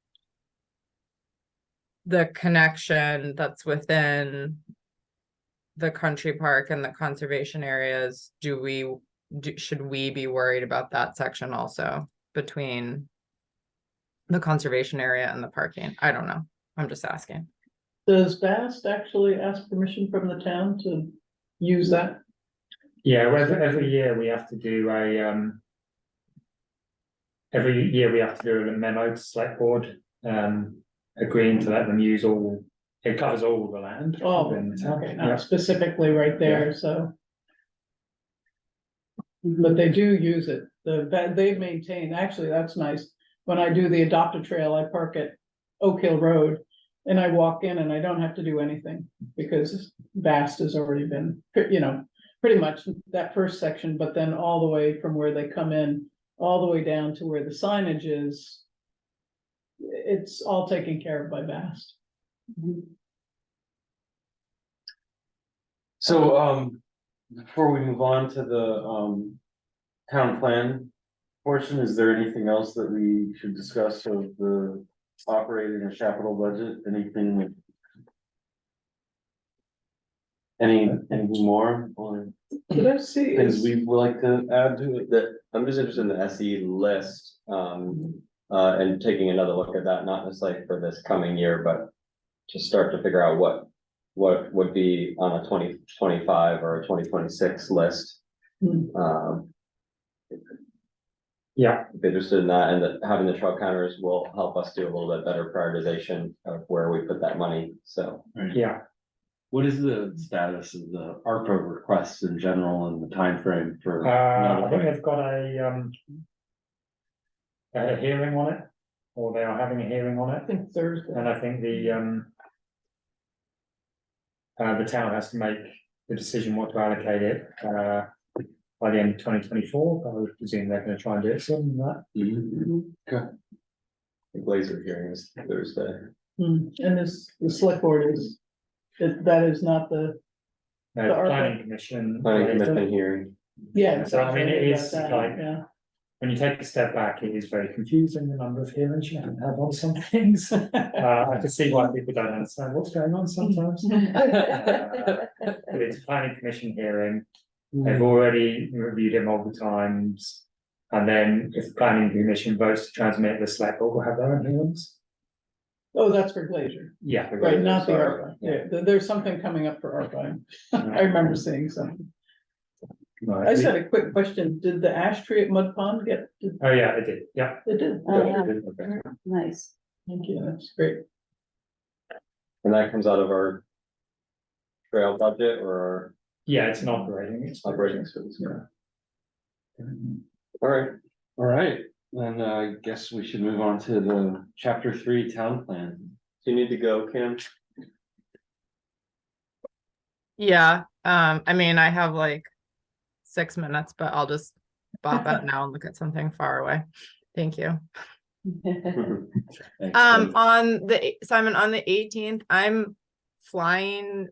the connection that's within the country park and the conservation areas, should we be worried about that section also between the conservation area and the parking? I don't know. I'm just asking. does Bast actually ask permission from the town to use that? Yeah, every year we have to do every year we have to do a memo to select board, agreeing to let them use it covers all the land. Oh, within the town. okay, Yeah. not specifically right there, so. But they do use it, they maintain, actually, that's nice. When I do the adopt a trail, I park at Oak Hill Road. And I walk in and I don't have to do anything because Bast has already been, pretty much that first section, but then all the way from where they come in, all the way down to where the signage is. It's all taken care of by Bast. So, before we move on to the, town plan portion, is there anything else that we should discuss of the operating and capital budget, anything that? Anything more, or Did I see? things we would like to add to it? I'm just interested in the SE list, and taking another look at that, not just like for this coming year, but to start to figure out what would be on a 2025 or a 2026 list. Yeah, If interested in that, and that having the truck counters will help us do a little bit better prioritization of where we put that money, so. yeah. What is the status of the ARPA requests in general and the timeframe for? I think they've got a hearing on it, or they are having a hearing on I it, think Thursday. and I think the town has to make the decision what to allocate it, by the end of 2024, but I would presume they're gonna try and do it sooner than that. The Glazer hearing is Thursday. And the select board is, that is not the, No, The the ARPA. planning commission. Planning commission hearing. yeah. So, I mean, it is exactly, like- yeah. When you take a step back, it is very confusing, the number of hearings you have to have on some things. I can see why people don't understand what's going on sometimes. But it's a planning commission hearing, they've already reviewed it multiple times. And then if the planning commission votes to transmit, the select board will have their own hearings. Oh, that's for Glacier, Yeah, right, not the Sorry. ARPA, yeah, there's something coming up for ARPA, I remember seeing something. I just had a quick question. Did the ash tree at Mud Pond get, Oh, yeah, I did, yeah. it did? Oh, yeah. Okay. Nice. Thank you, that's great. And that comes out of our trail budget or Yeah, it's an operating. our operating expenses. Yeah. All right, All right, then I guess we should move on to the chapter 3 town plan. do you need to go, Cam? Yeah, I mean, I have like 6 minutes, but I'll just bop out now and look at something far away. Thank you. On the Simon, on the 18th, I'm flying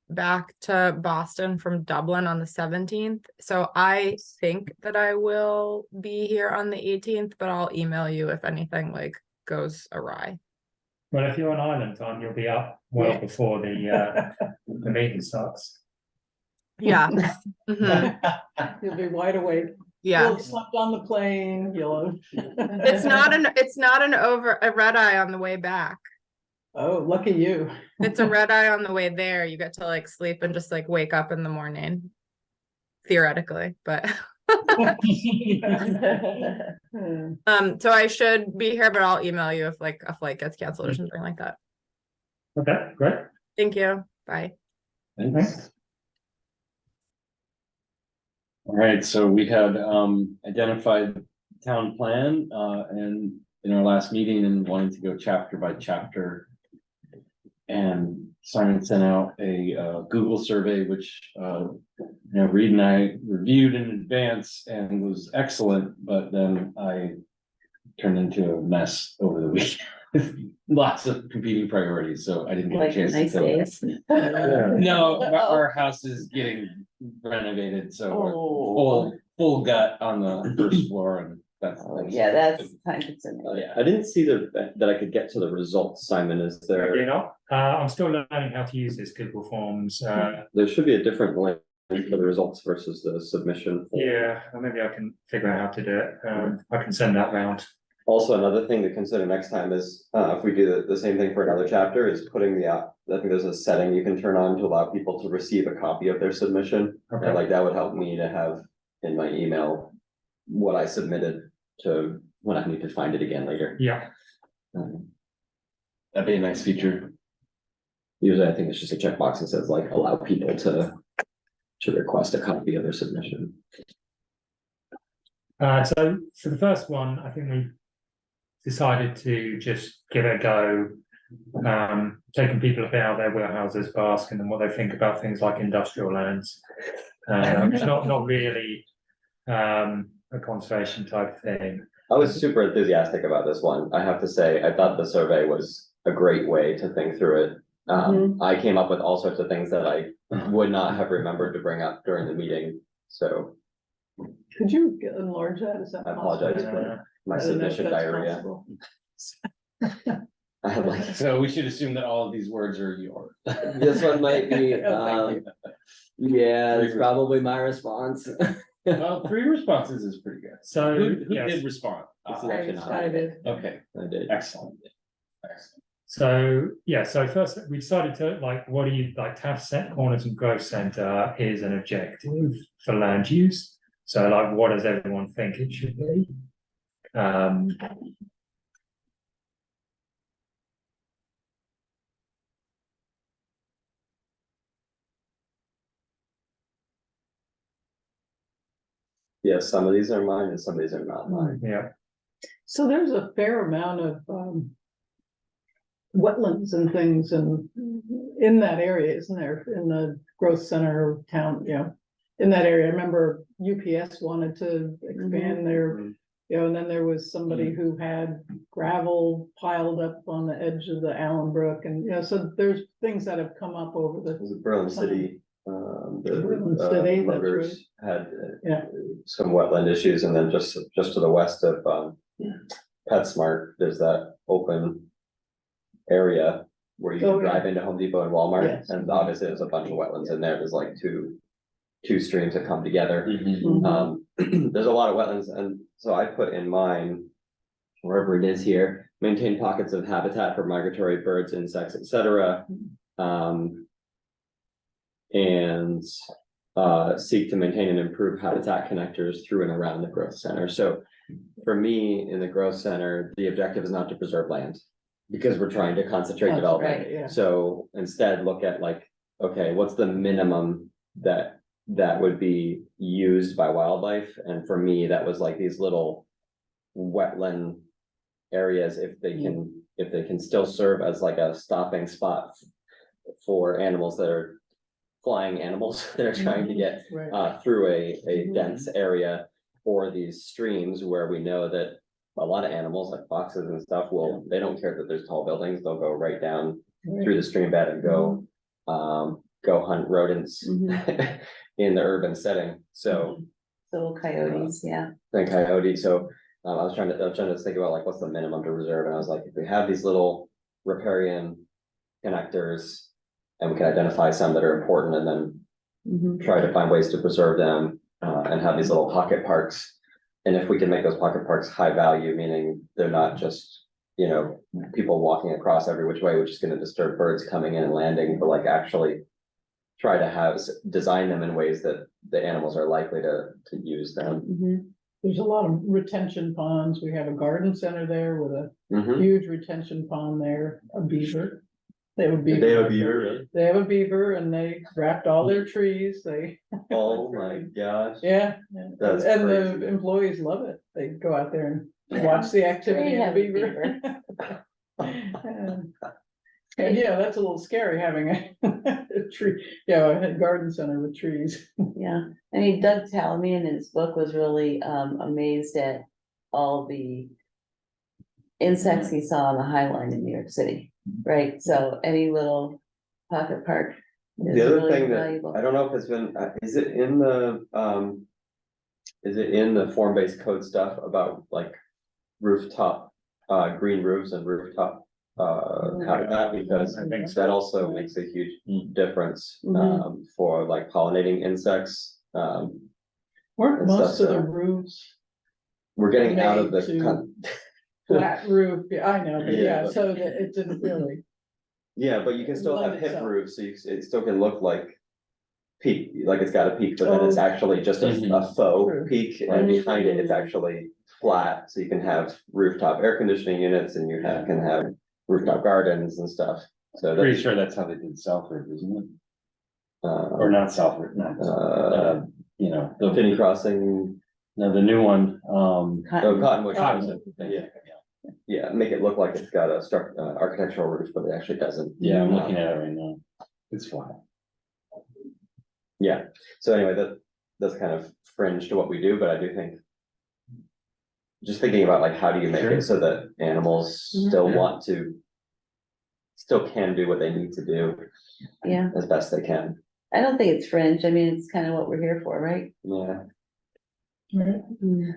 back to Boston from Dublin on the 17th. So I think that I will be here on the 18th, but I'll email you if anything like goes awry. Well, if you're on island time, you'll be up well Yeah. before the meeting starts. Yeah. Mhm. You'll be wide awake. Yeah. You'll have slept on the plane, you'll. It's not a red eye on the way back. Oh, lucky you. It's a red eye on the way there. You get to like sleep and just like wake up in the morning. Theoretically, but so I should be here, but I'll email you if like a flight gets canceled or something like that. Okay, great. Thank you. Bye. Thanks. All right, so we had identified town plan and in our last meeting and wanting to go chapter by chapter. And Simon sent out a Google survey, which Reed and I reviewed in advance and was excellent, but then I turned into a mess over the week. Lots of competing priorities, so I didn't get a Like chance nice to. days. No, our house is getting renovated, so we're full gut on the first floor and that's. Yeah, that's time consuming. Oh, yeah, I didn't see that I could get to the results, Simon, is You there, know, I'm still learning how to use this Google Forms. there should be a different link for the results versus the submission. Yeah, well, maybe I can figure out how to do it. I can send that round. Also, another thing to consider next time is, if we do the same thing for another chapter, is putting I think there's a setting you can turn on to allow people to receive a copy of their submission. Okay. And like, that would help me to have in my email what I submitted to when I need to find it again later. Yeah. That'd be a nice feature. Usually I think it's just a checkbox that says like, allow people to request a copy of their submission. So for the first one, I think we decided to just give it a go. Taking people about their warehouses, but asking them what they think about things like industrial lands. It's not really a conservation type thing. I was super enthusiastic about this one. I have to say, I thought the survey was a great way to think through it. I came up with all sorts of things that I would not have remembered to bring up during the meeting, so. Could you enlarge that? Is that I possible? apologize. My I don't know if submission that's diarrhea. possible. I had like, So we should assume that all of these words are yours. this one might be, Oh, thank yeah, it's probably my response. Well, 3 responses is pretty good. So Who yes. did respond? This is actually not. I did. Okay, I did. excellent. Excellent. So yeah, so first we decided to like, what do you like to have set corners and growth center is an objective for land use. So like, what does everyone think it should be? Yes, some of these are mine and some of these are not mine. Yeah, So there's a fair amount of wetlands and things and in that area, isn't there? In the growth center of town, in that area. I remember UPS wanted to expand their, and then there was somebody who had gravel piled up on the edge of the Allen Brook and, so there's things that have come up over It the. was Berlin City. Berlin City, that's Murders had Yeah. some wetland issues, and then just to the west of PetSmart, there's that open area where you Oh, can yeah. drive into Home Depot and Walmart, Yes. and obviously there's a bunch of wetlands in there. There's like two streams that come together. Mhm. There's a lot of wetlands, and so I put in mine, wherever it is here, maintain pockets of habitat for migratory birds, insects, etc. And seek to maintain and improve habitat connectors through and around the growth center. So for me, in the growth center, the objective is not to preserve land. Because we're trying to concentrate development. Right, yeah. So instead, look at like, okay, what's the minimum that would be used by wildlife? And for me, that was like these little wetland areas, if they can still serve as like a stopping spot for animals that are flying animals that are trying to get Right. through a dense area, or these streams where we know that a lot of animals like foxes and stuff they don't care that there's tall buildings, they'll go right down through the stream bed and go hunt rodents in the urban setting. So So coyotes, yeah. then coyote, so I was trying to think about like, what's the minimum to reserve, and I was like, if we have these little riparian connectors and we can identify some that are important and then try to find ways to preserve them, and have these little pocket parks. And if we can make those pocket parks high value, meaning they're not just, people walking across every which way, which is gonna disturb birds coming in and landing, but like actually try to design them in ways that the animals are likely to use them. There's a lot of retention ponds. We have a garden center there with a Mhm. huge retention pond there, a beaver. They have a beaver. They have a beaver, really? They have a beaver and they wrapped all their trees. Oh my gosh. Yeah. That's And crazy. the employees love it. They go out there and Yeah. watch the activity They of have the a beaver. And yeah, that's a little scary having a tree, a garden center with trees. Yeah, I mean, Doug Tallamy in his book was really amazed at all the insects he saw on the High Line in New York City, right? So any little pocket park is The other really thing that, valuable. I don't know if it's been, is it in the form-based code stuff about like rooftop, green roofs and rooftop habitat, because I think that also makes a huge difference Mhm. for like pollinating insects. Weren't And stuff, most of the so- roofs We're getting out of Made the to- flat roof? Yeah, I know, but Yeah, yeah, but- so that it didn't really. yeah, but you can still have Lend hip itself. roofs, so it still can look like peak, like it's got a peak, but then it's Oh. actually just a Mhm. faux True. peak, and behind it, it's actually flat, so you can have rooftop air conditioning units, and you can have rooftop gardens and stuff, so Pretty that's, sure that's how they did Southwood, isn't it? Or uh, not Southwood, not, the, Finney Crossing, no, the new one, Cottonwood. Cottonwood. Yeah, yeah, make it look like it's got a architectural roof, but it actually doesn't. Yeah, I'm looking at it right now. It's flat. Yeah, so anyway, that's kind of fringe to what we do, but I do think. Just thinking about like, how do you make Sure. it so that animals still want to. Still can do what they need to do Yeah, as best they can, I don't think it's fringe. I mean, it's kind of what we're here for, right? yeah, Right.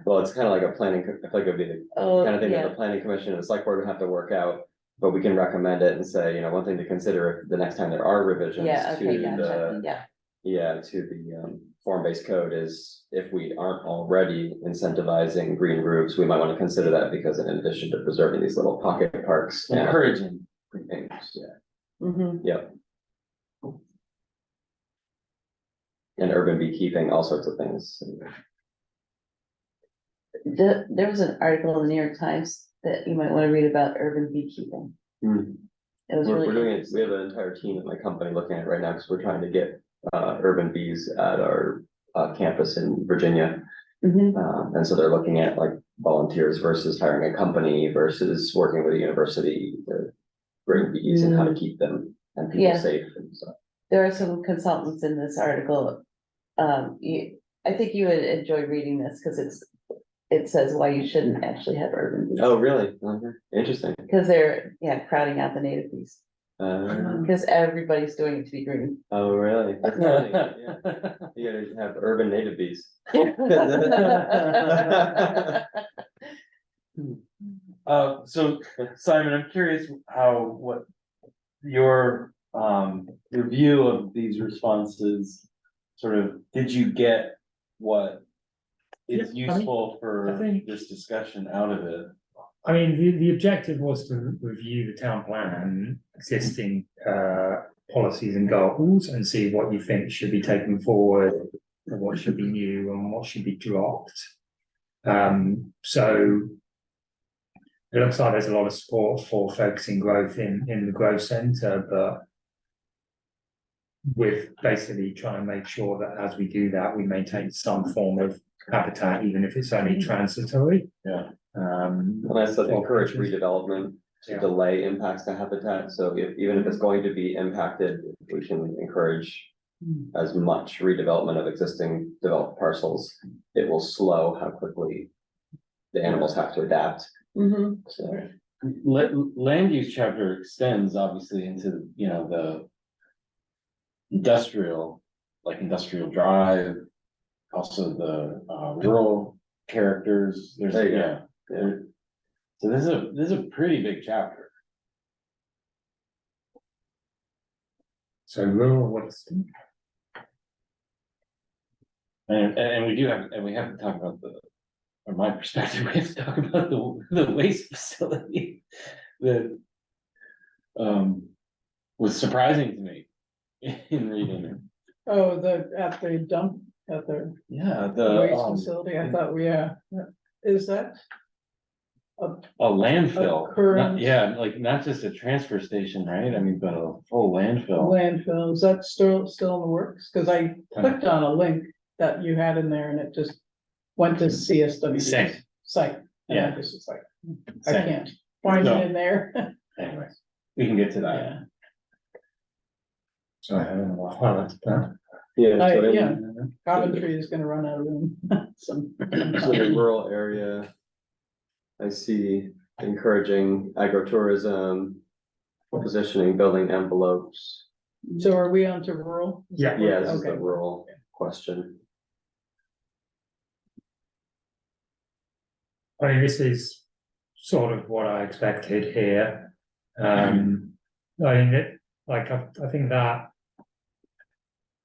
well, it's kind of like a planning, I feel like it'd be the Oh, kind of thing that yeah, the planning commission and the select board would have to work out. But we can recommend it and say, one thing to consider the next time there are revisions yeah, to okay, gotcha, the. yeah. Yeah, to the form-based code is, if we aren't already incentivizing green roofs, we might want to consider that, because in addition to preserving these little pocket parks. and- Encouraging. Yeah, Mhm. yep. And urban beekeeping, all sorts of things. There was an article in the New York Times that you might want to read about urban beekeeping. Hmm. It was We're really doing it, we interesting. have an entire team at my company looking at it right now, because we're trying to get urban bees at our campus in Virginia. Mhm. And so they're looking at like volunteers versus hiring a company versus working with a university to bring bees and how to keep them and people Yeah. safe and stuff. There are some consultants in this article. I think you would enjoy reading this because it says why you shouldn't actually have urban bees. Oh, really? Okay. Interesting. Because they're, crowding out the native bees, Uh, because everybody's doing it to be green. oh, really? That's funny, yeah. You gotta have urban native bees. So Simon, I'm curious what your review of these responses, sort of, did you get what is Yeah, I mean, useful I for think- this discussion out of it? I mean, the objective was to review the town plan, existing policies and goals, and see what you think should be taken forward, and what should be new, and what should be dropped. So it looks like there's a lot of support for focusing growth in the growth centre, but with basically trying to make sure that as we do that, we maintain some form of habitat, even if it's only transitory. Yeah. And I said for encourage creatures. redevelopment to Yeah. delay impacts to habitat, so even if it's going to be impacted, we can encourage as much redevelopment of existing developed parcels. It will slow how quickly the animals have to adapt. So, Land use chapter extends obviously into, you know, the industrial, like industrial drive, also the rural characters, there's, There you go. yeah. So this is a pretty big chapter. So rural Williston. And we do have, and we have to talk about from my perspective, we have to talk about the waste facility that was surprising to me in reading it. Oh, at the dump, at the Yeah, waste facility, I thought, is that? a landfill, Current- yeah, like not just a transfer station, right? I mean, but a full landfill. Landfill, is that still in the works? Cause I clicked on a link that you had in there and it just went to CSW. Same. Site. And I Yeah. just was like, I Same. can't find No. it in there. Anyways, we can get to that. Yeah, So I don't know what highlights that. yeah, Coventry is gonna run out of room. Some. So the rural area, I see encouraging agritourism, positioning, building envelopes. So are we on to rural? Is that Yeah. what- Yeah, this is the Okay. rural question. I mean, this is sort of what I expected here. I mean, I think that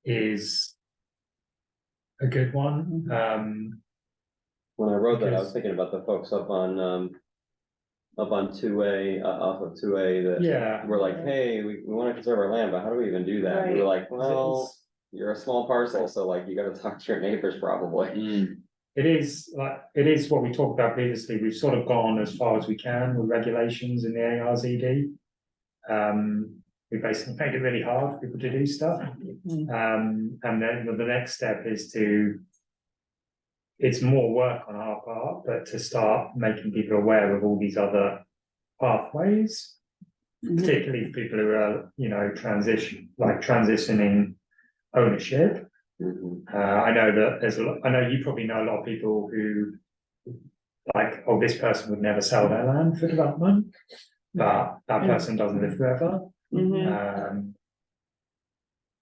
is a good one. When I wrote that, I was Because- thinking about the folks up on 2A, off of 2A that Yeah. were like, hey, we wanna conserve our land, but how do we even do that? And we were like, well, you're a small parcel, so like, you gotta talk to your neighbors probably. It is what we talked about previously. We've sort of gone as far as we can with regulations in the ARZD. We basically made it really hard for people to do stuff. And then the next step is it's more work on our part, but to start making people aware of all these other pathways, particularly people who are, you know, transitioning ownership. I know that I know you probably know a lot of people who like, oh, this person would never sell their land for development, but that person doesn't live forever.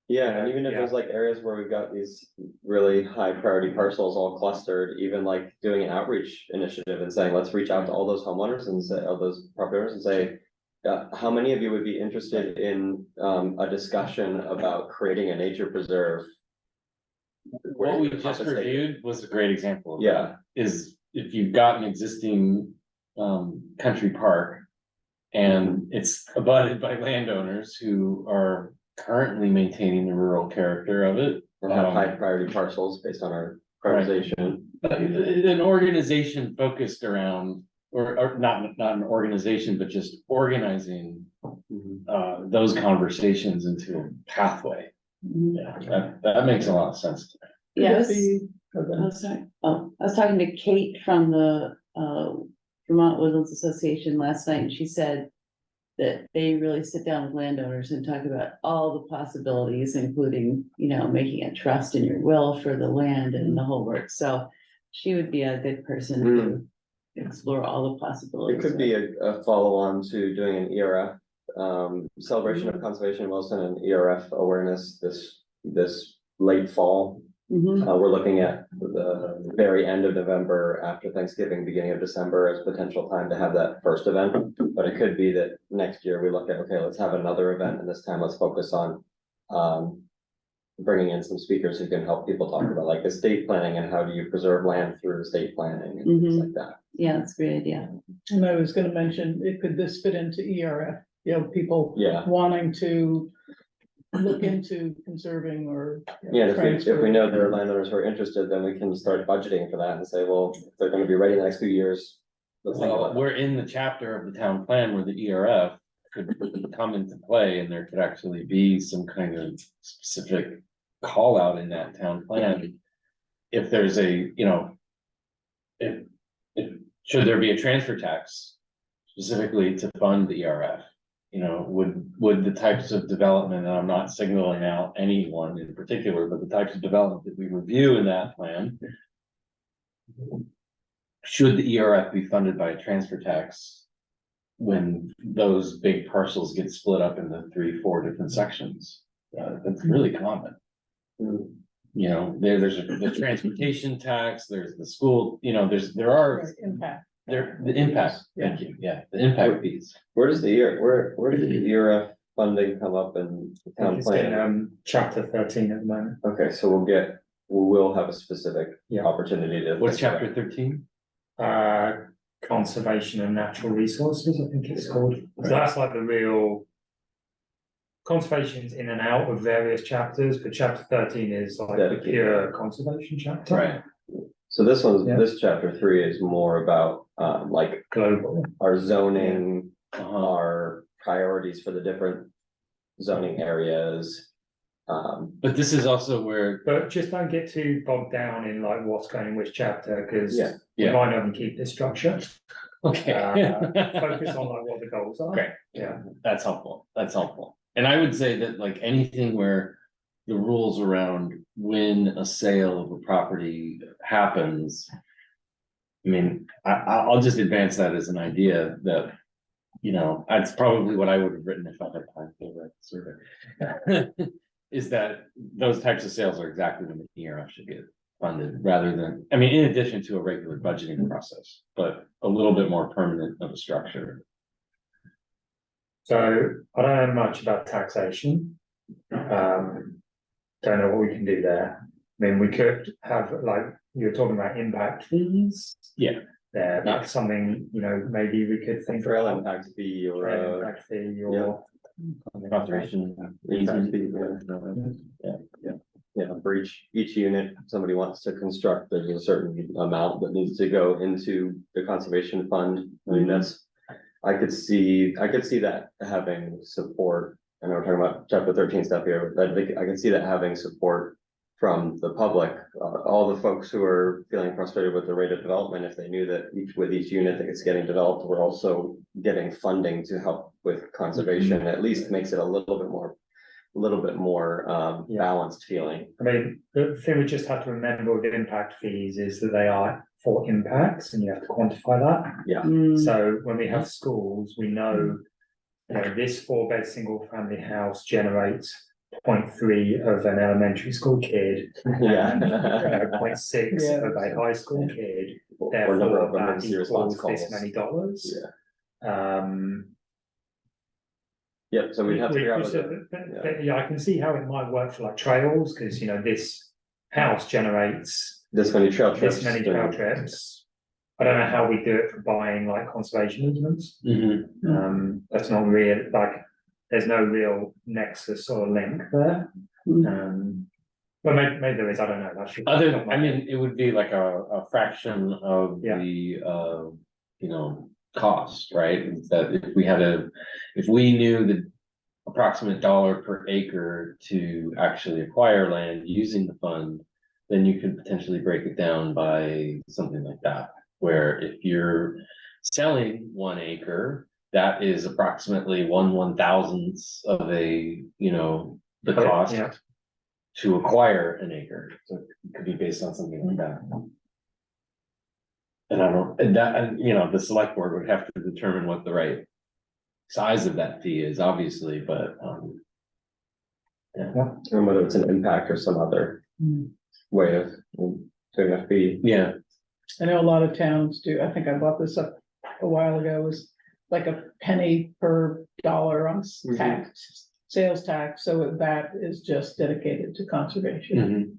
Yeah, and even if Yeah. there's like areas where we've got these really high priority parcels all clustered, even like doing an outreach initiative and saying, let's reach out to all those homeowners and say, all those property owners and say, how many of you would be interested in a discussion about creating a nature preserve? What we just reviewed was a great example of that. Yeah, Is if you've got an existing country park. And it's abutted by landowners who are currently maintaining the rural character of it. or have high priority parcels based on our prioritization. An organization focused around, or not an organization, but just organizing those conversations into a pathway. Yeah, that makes a lot of sense to me. Yes. Okay. Oh, sorry. Oh, I was talking to Kate from the Vermont Woodlands Association last night, and she said that they really sit down with landowners and talk about all the possibilities, including, you know, making a trust in your will for the land and the whole work. So she would be a good person to explore all the possibilities. It could be a follow-on to doing an ERF, celebration of conservation in Williston and ERF awareness this late fall. We're looking at the very end of November after Thanksgiving, beginning of December as potential time to have that first event. But it could be that next year we look at, okay, let's have another event and this time let's focus on bringing in some speakers who can help people talk about like estate planning and how do you preserve land through estate planning and things like that. Yeah, that's a great idea. And I was gonna mention, could this fit into ERF? You know, people Yeah, wanting to look into conserving or. yeah, and if we transferring. know there are landowners who are interested, then we can start budgeting for that and say, well, if they're gonna be ready in the next few years. Let's think Well, about that. we're in the chapter of the town plan where the ERF could come into play and there could actually be some kind of specific call out in that town plan. If there's a, you know, if, should there be a transfer tax specifically to fund the ERF? You know, would the types of development, and I'm not signaling out anyone in particular, but the types of development that we review in that plan. Should the ERF be funded by a transfer tax? When those big parcels get split up into 3-4 different sections, that's really common. You know, there's the transportation tax, there's the school, you know, there are, Right, impact. the impact, thank you, yeah, the impact fees. Where does the where does the ERF funding come up in the town It's in plan? chapter 13 at the moment. Okay, so we'll have a specific Yeah. opportunity to. What's think about chapter 13? Conservation and natural resources, I think it's called. So that's like the real. Conservation's in and out of various chapters, but chapter 13 is like the Dedicated. pure conservation chapter. Right. So this one's, Yeah. this chapter 3 is more about, like Global. our zoning, Uh-huh. our priorities for the different zoning areas. But this is also where, But just don't get too bogged down in like what's going in which chapter, because Yeah. we Yeah. might not even keep this structure. okay. Focus on like what the goals are. Great. Yeah. That's helpful, that's helpful. And I would say that like anything where the rules around when a sale of a property happens. I mean, I'll just advance that as an idea that, you know, that's probably what I would have written if I had time to write the survey. Is that those types of sales are exactly when the ERF should get funded, rather than, I mean, in addition to a regular budgeting process, but a little bit more permanent of a structure. So I don't know much about taxation. Don't know what we can do there. I mean, we could have, like, you were talking about impact fees. Yeah. There, that's something, you know, maybe we could think Trail about. impact fee or, Trail impact fee or. Conservation. impact fee, yeah, for each unit somebody wants to construct, there's a certain amount that needs to go into the conservation fund. I mean, that's, I could see that having support. I know we're talking about chapter 13 stuff here, but I can see that having support from the public, all the folks who are feeling frustrated with the rate of development, if they knew that with each unit that it's getting developed, we're also getting funding to help with conservation, at least makes it a little bit more Yeah. balanced feeling. I mean, the thing we just have to remember with impact fees is that they are for impacts and you have to quantify that. Mm, So when we have schools, we know, you know, this 4-bed single family house generates 0.3 of an elementary school kid. Yeah. And 0.6 Yeah. of a high school kid, Or number therefore of that emergency response equals this calls. many dollars. Yeah. Yep, so we'd have to figure out. Yeah, I can see how it might work for like trails, because you know, this house generates This many trail trips. this many trail trips. I don't know how we do it for buying like conservation easements. That's not real, like, there's no real nexus or link there. Well, maybe there is, I don't know. I mean, it would be like a fraction of Yeah. the, you know, cost, right? That if we knew the approximate dollar per acre to actually acquire land using the fund, then you could potentially break it down by something like that. Where if you're selling 1 acre, that is approximately 1/1000th of a, you know, the cost Yeah. to acquire an acre. So it could be based on something like that. And you know, the select board would have to determine what the right size of that fee is, obviously, but, And whether it's an impact or some other way of doing a fee. yeah. I know a lot of towns do, I think I bought this up a while ago, it was like a penny per dollar on tax sales tax, so that is just dedicated to conservation. Mhm.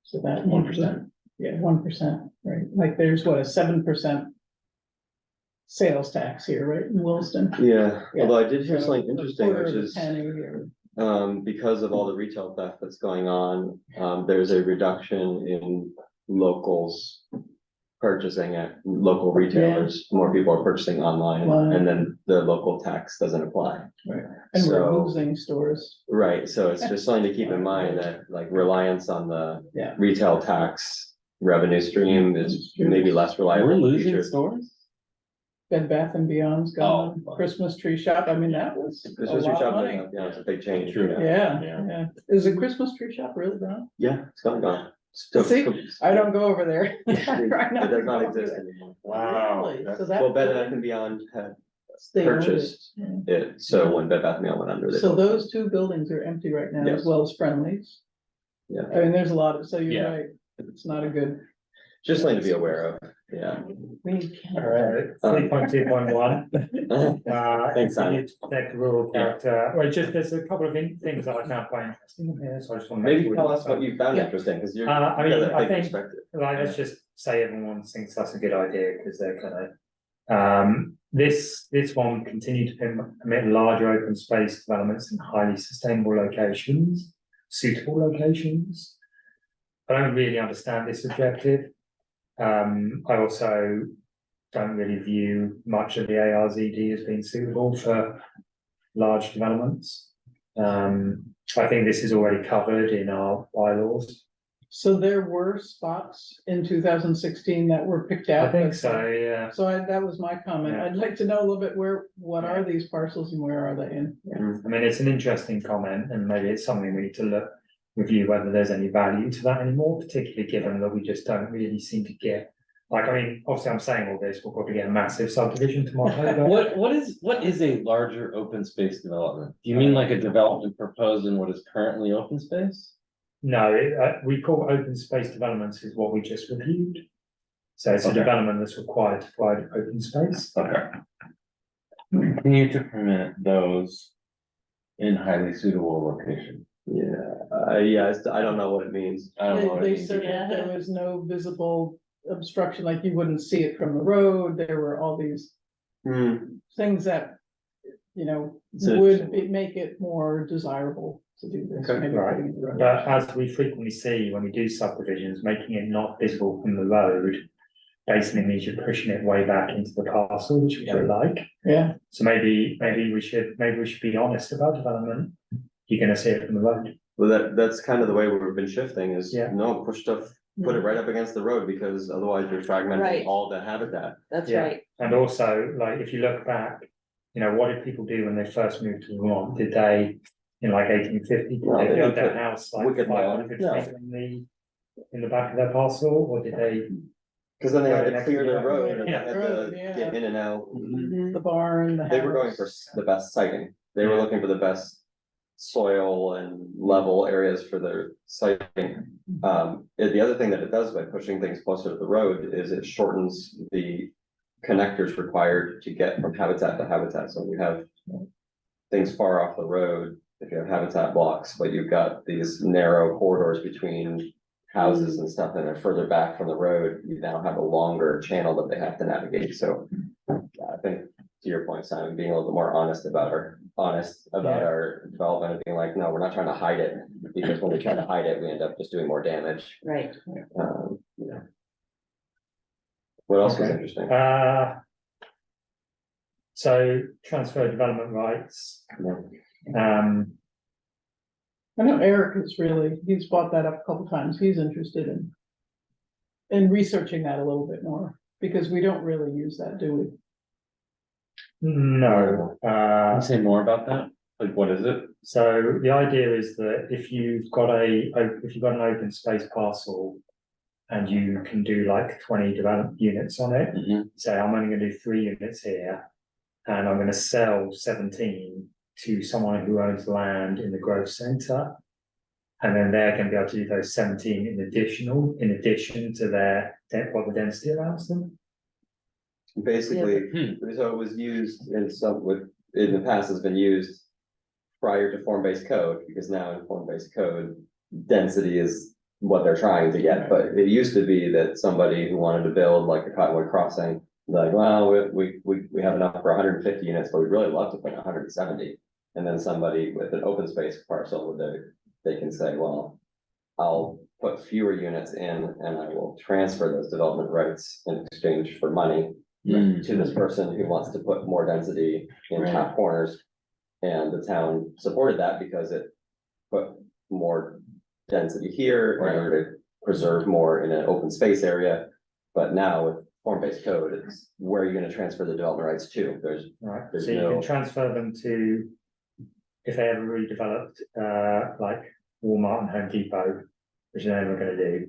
So that 1%. Yeah, 1%, right? Like there's what, a 7% sales tax here, right, in Williston? Yeah, Yeah. although I did hear So something a interesting, quarter which of a is, penny or- because of all the retail theft that's going on, there's a reduction in locals purchasing at local retailers. More people are purchasing online, Right. and then the local tax doesn't apply. And we're So- losing stores. Right, so it's just something to keep in mind that like reliance on the Yeah. retail tax revenue stream is maybe less reliable We're in the losing future. stores? Bed Bath and Beyond's gone, Oh. Christmas tree shop, I mean, that was a Christmas tree lot of shop, money. yeah, it's a big change. True. Yeah, Yeah. yeah. Is the Christmas tree shop really gone? Yeah, it's gone. Still- See, I don't go over there. I try It not to does go not over exist there. anymore. Really? So that Well, Bed Bath building- and Beyond had they owned it. purchased Yeah. it, so when Bed Bath and Beyond went under. they So both- those two buildings are empty right now, as Yes. well as Friendly's. Yeah. I mean, there's a lot of, so you're Yeah. right, it's not a good. Just something to be aware of, yeah. We need. All right, 3.2.1. Thanks, Simon. Protect rural character, well, just, there's a couple of things that I found quite interesting in here, so I just want to. Maybe tell us what you found Yeah. interesting, because you're. I you mean, got that I big think- perspective. Like, let's just say everyone thinks that's a good idea, because they're this one continued to permit larger open space developments in highly sustainable locations, suitable locations. I don't really understand this objective. I also don't really view much of the ARZD as being suitable for large developments. I think this is already covered in our bylaws. So there were spots in 2016 that were picked out. I think but- so, yeah. So that was my comment. Yeah. I'd like to know a little bit what are these parcels and where are they in? Yeah. I mean, it's an interesting comment, and maybe it's something we need to review whether there's any value to that anymore, particularly given that we just don't really seem to get. Like, I mean, obviously I'm saying all this, we'll probably get a massive subdivision tomorrow, but What is a larger open space development? Do you mean like a development proposed in what is currently open space? no, we call open space developments is what we just reviewed. So it's a Okay. development that's required to provide open space. Okay. Continue to permit those in highly suitable location. Yeah, I don't know what it means. I don't know. what it They means said either. that there was no visible obstruction, like you wouldn't see it from the road. There were all these things that, So- would make it more desirable to do this. Okay, maybe right. putting it in the road. But as we frequently see when we do subdivisions, making it not visible from the road basically means you're pushing it way back into the parcel, which we don't like. Yeah, So maybe we should be honest about development. You're gonna see it from the road. Well, that's kind of the way we've been shifting is, Yeah. no, push stuff, put it right up against the road, because otherwise you're fragmenting Right. all the habitat. That's Yeah. right. And also, like, if you look back, what did people do when they first moved to Vermont? Did they, in like 1850, did No, they they build didn't their put house like wicked lawn, 500 no. feet in the back of their parcel, or did they? Cause then they had Right to next clear to the the road road. and they Yeah. had to Road, get yeah. in and out. the barn, the They were going house. for the best siting. They were Yeah. looking for the best soil and level areas for their siting. The other thing that it does by pushing things closer to the road is it shortens the connectors required to get from habitat to habitat. So when you have things far off the road, if you have habitat blocks, but you've got these narrow corridors between houses and stuff, and they're further back from the road, you now have a longer channel that they have to navigate. So I think, to your point, Simon, being a little bit more honest about our development and being like, no, we're not trying to hide it, because when we try to hide it, we end up just doing more damage. Right. Yeah. What else was Okay. interesting? So transfer development rights. Yeah. I know Eric is he's brought that up a couple times. He's interested in researching that a little bit more, because we don't really use that, do we? No, Can you say more about that? Like, what is it? so the idea is that if you've got an open space parcel and you can do like 20 development units on it, say I'm only gonna do 3 units here, and I'm gonna sell 17 to someone who owns land in the growth center. And then they're gonna be able to do those 17 in addition to what the density allows them. Basically, so it was used in the past has been used prior to form-based code, because now in form-based code, density is what they're trying to get, but it used to be that somebody who wanted to build like a Cottonwood Crossing, like, well, we have enough for 150 units, but we'd really love to put 170. And then somebody with an open space parcel, they can say, well, I'll put fewer units in and I will transfer those development rights in exchange for money to this person who wants to put more density in Right. top corners. And the town supported that because it put more density here in order to preserve more in an open space area. But now with form-based code, it's where you're gonna transfer the development rights to. Right, There's so you no- can transfer them to, if they ever redeveloped, like Walmart and Home Depot, which they're never gonna do.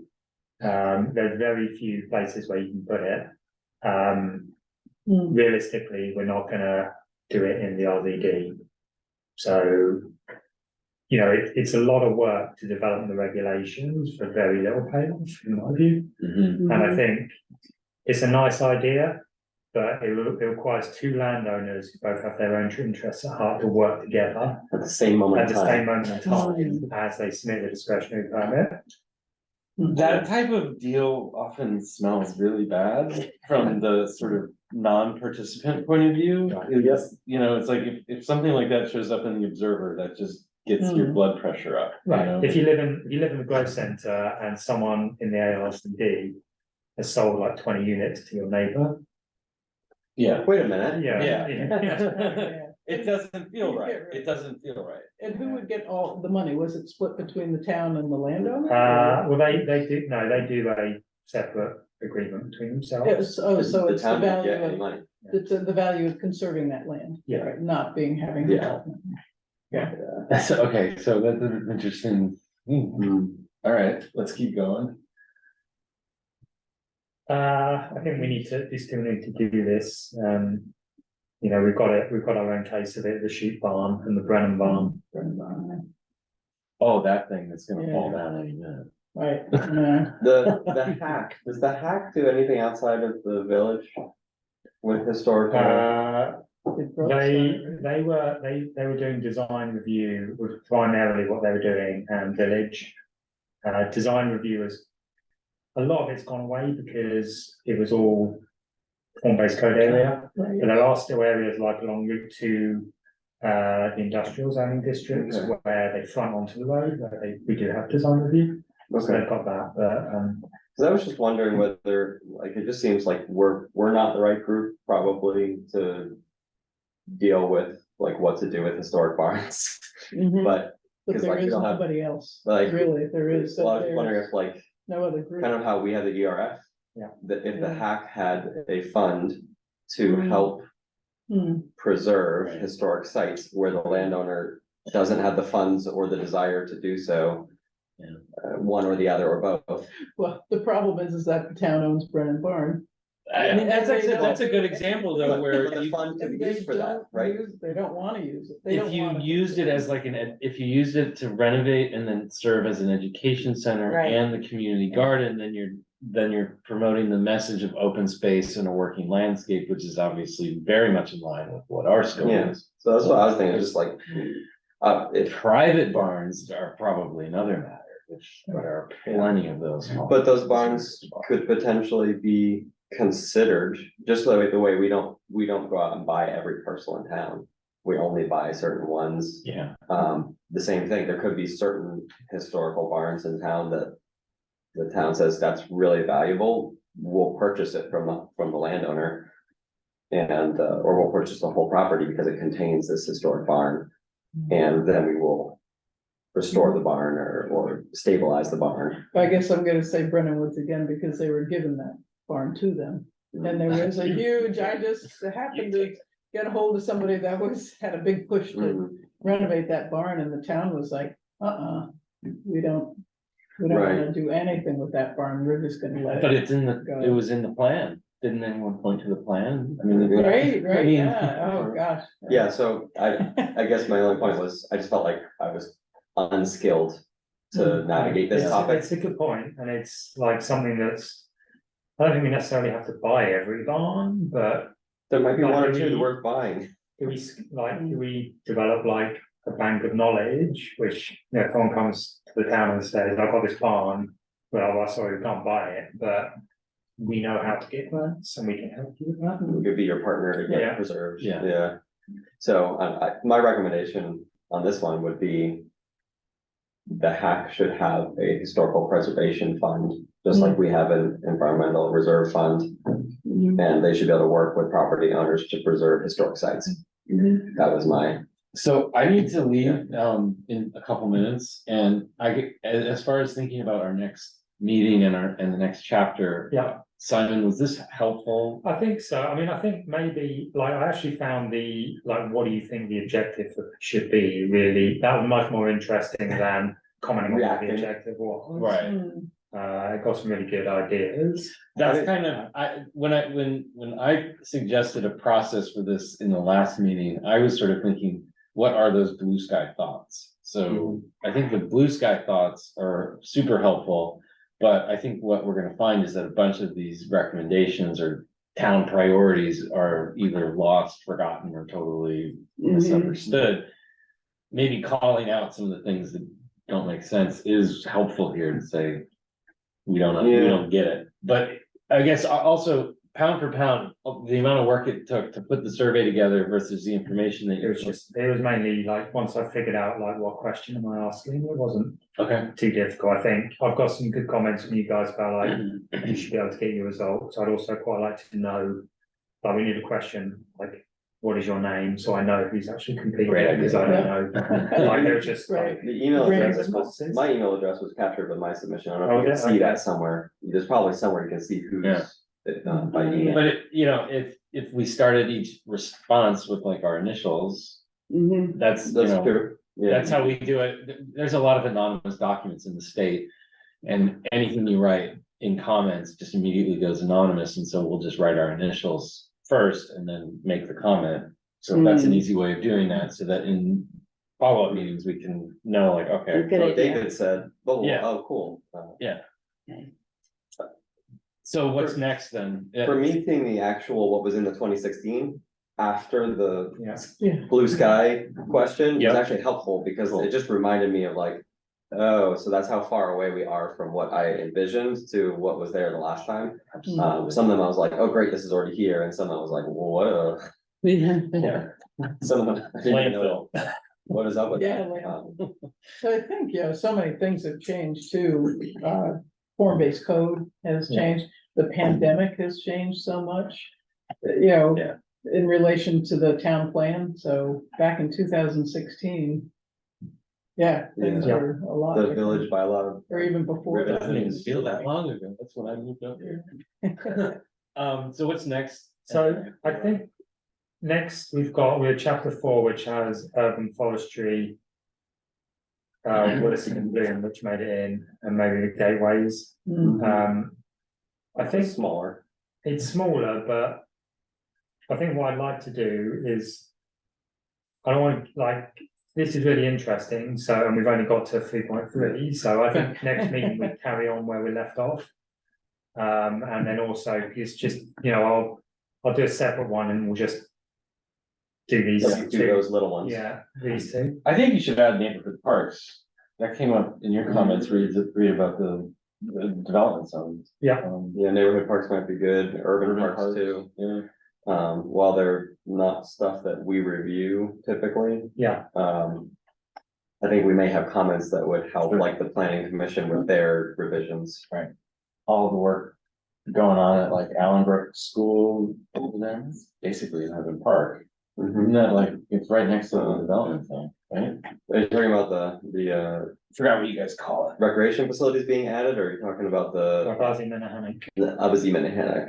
There's very few places where you can put it. Realistically, we're not gonna do it in the RDD. So, you know, it's a lot of work to develop the regulations for very little payoff, in my view. Mhm. And I think it's a nice idea, but it requires two landowners who both have their own interests at heart to work together At the same moment at in the same time. moment in time as they submit the discretionary permit. That type of deal often smells really bad from the sort of non-participant point of view. It's, you know, it's like if something like that shows up in the Observer, that just gets your blood pressure up. you know? If you live in the growth centre and someone in the ARCD has sold like 20 units to your neighbour. Yeah. Wait a minute. Yeah. It doesn't feel right. It doesn't feel right. And who would get all the money? Was it split between the town and the landowner? Well, they do a separate agreement between themselves. Yes, oh, so The it's the town didn't value get any of, money. it's the value of conserving that land. Yeah. Right, not having Yeah. development. That's okay, so that's an interesting. All right, let's keep going. I think we still need to do this. You know, we've got our own case of it, the sheep barn and the Brennan barn. Oh, that thing that's gonna Yeah. fall down any minute. Right, yeah. The hack, does the hack do anything outside of the village? With historical, It broke They were doing design review was primarily what they were doing, and village. Design review is, a lot of it's gone away because it was all form-based code area. Right. But there are still areas like along Route 2, the industrial zoning districts Okay. where they front onto the road, where we do have design review. So okay, they've got that, but, cause I was just wondering whether, like, it just seems like we're not the right group probably to. Deal with like what to do with historic barns, Mhm. but, But 'cause, there like, we is don't have- nobody else, like, really, there is, well, I was there's wondering if like, no other group. kind of how we had the ERF. Yeah. That if the Yeah. hack had a fund to Mm. help Hmm. preserve historic sites where the landowner doesn't have the funds or the desire to do so. Yeah. One or the other or both. Well, the problem is that the town owns Brennan Barn. I mean, that's They don't- a good example though, But where the you, fund could be They used for that, don't right? They don't wanna use it. They if don't you wanna. used it as like if you used it to renovate and then serve as an education center Right. and the community garden, then you're promoting the message of open space and a working landscape, which is obviously very much in line with what our scope Yeah. is. So that's what I was thinking, just like, if, Private barns are probably another matter, which there are plenty of those. but those barns could potentially be considered, just the way we don't go out and buy every parcel in town. We only buy certain ones. Yeah, The same thing, there could be certain historical barns in town that. The town says that's really valuable, we'll purchase it from the landowner. And, or we'll purchase the whole property because it contains this historic barn. And then we will restore the barn or stabilize the barn. I guess I'm gonna say Brennan Woods again, because they were given that barn to them. And there was a huge, I just happened to get a hold of somebody that had a big push to Mhm. renovate that barn, and the town was like, we don't wanna do anything with that barn, we're just gonna let but it. it's it was in the plan. Didn't anyone point to the plan? I mean. Right, I right, mean, yeah, oh, gosh. Yeah, so I guess my only point was, I just felt like I was unskilled to navigate this topic. It's a good point, and it's like something that's, I don't think we necessarily have to buy every barn, but There might be Like, one or do two that we- worth buying. do we develop like a bank of knowledge, which, you know, if someone comes to the town and says, I've got this barn, well, sorry, we can't buy it, but we know how to get plants and we can help you with that. We could be your partner to get Yeah. it preserved. Yeah. So my recommendation on this one would be the hack should have a historical preservation fund, just like we have an environmental reserve fund. And they should be able to work with property owners to preserve historic sites. That was my, So I need to leave in a couple minutes, and I get, as far as thinking about our next meeting and the next chapter. Yeah. Simon, was this helpful? I think so. I mean, I think maybe, like, I actually found what do you think the objective should be, really, that was much more interesting than commenting on what the Reacting. objective was. Right. It got some really good ideas. That's kind of, when I suggested a process for this in the last meeting, I was sort of thinking, what are those blue sky thoughts? So I think the blue sky thoughts are super helpful. But I think what we're gonna find is that a bunch of these recommendations or town priorities are either lost, forgotten, or totally misunderstood. Maybe calling out some of the things that don't make sense is helpful here to say, we don't get it. But I guess also pound for pound, the amount of work it took to put the survey together versus the information that It was mainly like, once I figured out like what question am I asking, it wasn't okay. too difficult, I think. I've got some good comments from you guys about like, you should be able to get your results. I'd also quite like to know, like, we need a question, like, what is your name? So I know who's actually competing, Great idea. because I don't know. Like, they're just Right. like, the email Bring address, responses. my email address was captured with my submission. I don't know Oh, if you can yeah, see that okay. somewhere. There's probably somewhere you can see who's Yeah. by email. But if we started each response with like our initials, that's, That's true. Yeah. that's how we do it. There's a lot of anonymous documents in the state. And anything you write in comments just immediately goes anonymous, and so we'll just write our initials first and then make the comment. So that's an easy way of doing that, so that in follow-up meetings, we can know like, okay. Good So idea. David said, oh, Yeah. oh, cool. So what's next then? For me, seeing the actual, what was in the 2016, after the yeah. blue sky question was Yep. actually helpful, because it just reminded me of like, oh, so that's how far away we are from what I envisioned to what was there the last time. Some of them I was like, oh, great, this is already here, and some I was like, whoa. Yeah. Some of them, I didn't even know Landfill. what is up with Yeah, that. landfill. So I think, so many things have changed too. Form-based code has Yeah. changed, the pandemic has changed so much. Yeah. In relation to the town plan, so back in 2016. Things Yeah. are a lot. The different. village by a lot of. Or even before. It that. doesn't even feel that long ago. That's when I moved up here. So what's next? So I think next we have chapter 4, which has urban forestry. Williston and Bloom, which made it in, and maybe the gateways. Mm. I think Smaller. it's smaller, but I think what I'd like to do is, I don't want to, like, this is really interesting, so, and we've only got to 3.3, so I think next meeting we carry on where we left off. And then also, it's just, I'll do a separate one and we'll just do these Do two. those little ones. Yeah, these two. I think you should add neighborhood parks. That came up in your comments, read about the development zones. Yeah. Yeah, neighborhood parks might be good, urban parks too. Yeah. While they're not stuff that we review typically, Yeah, I think we may have comments that would help, like the planning commission with their revisions. All the work going on at like Allenbrook School over there, it's basically an urban park. Isn't that like, it's right next to the development thing, right? Are you talking about the Forgot what you guys call it. recreation facilities being added, or are you talking about the Abazimanahanek,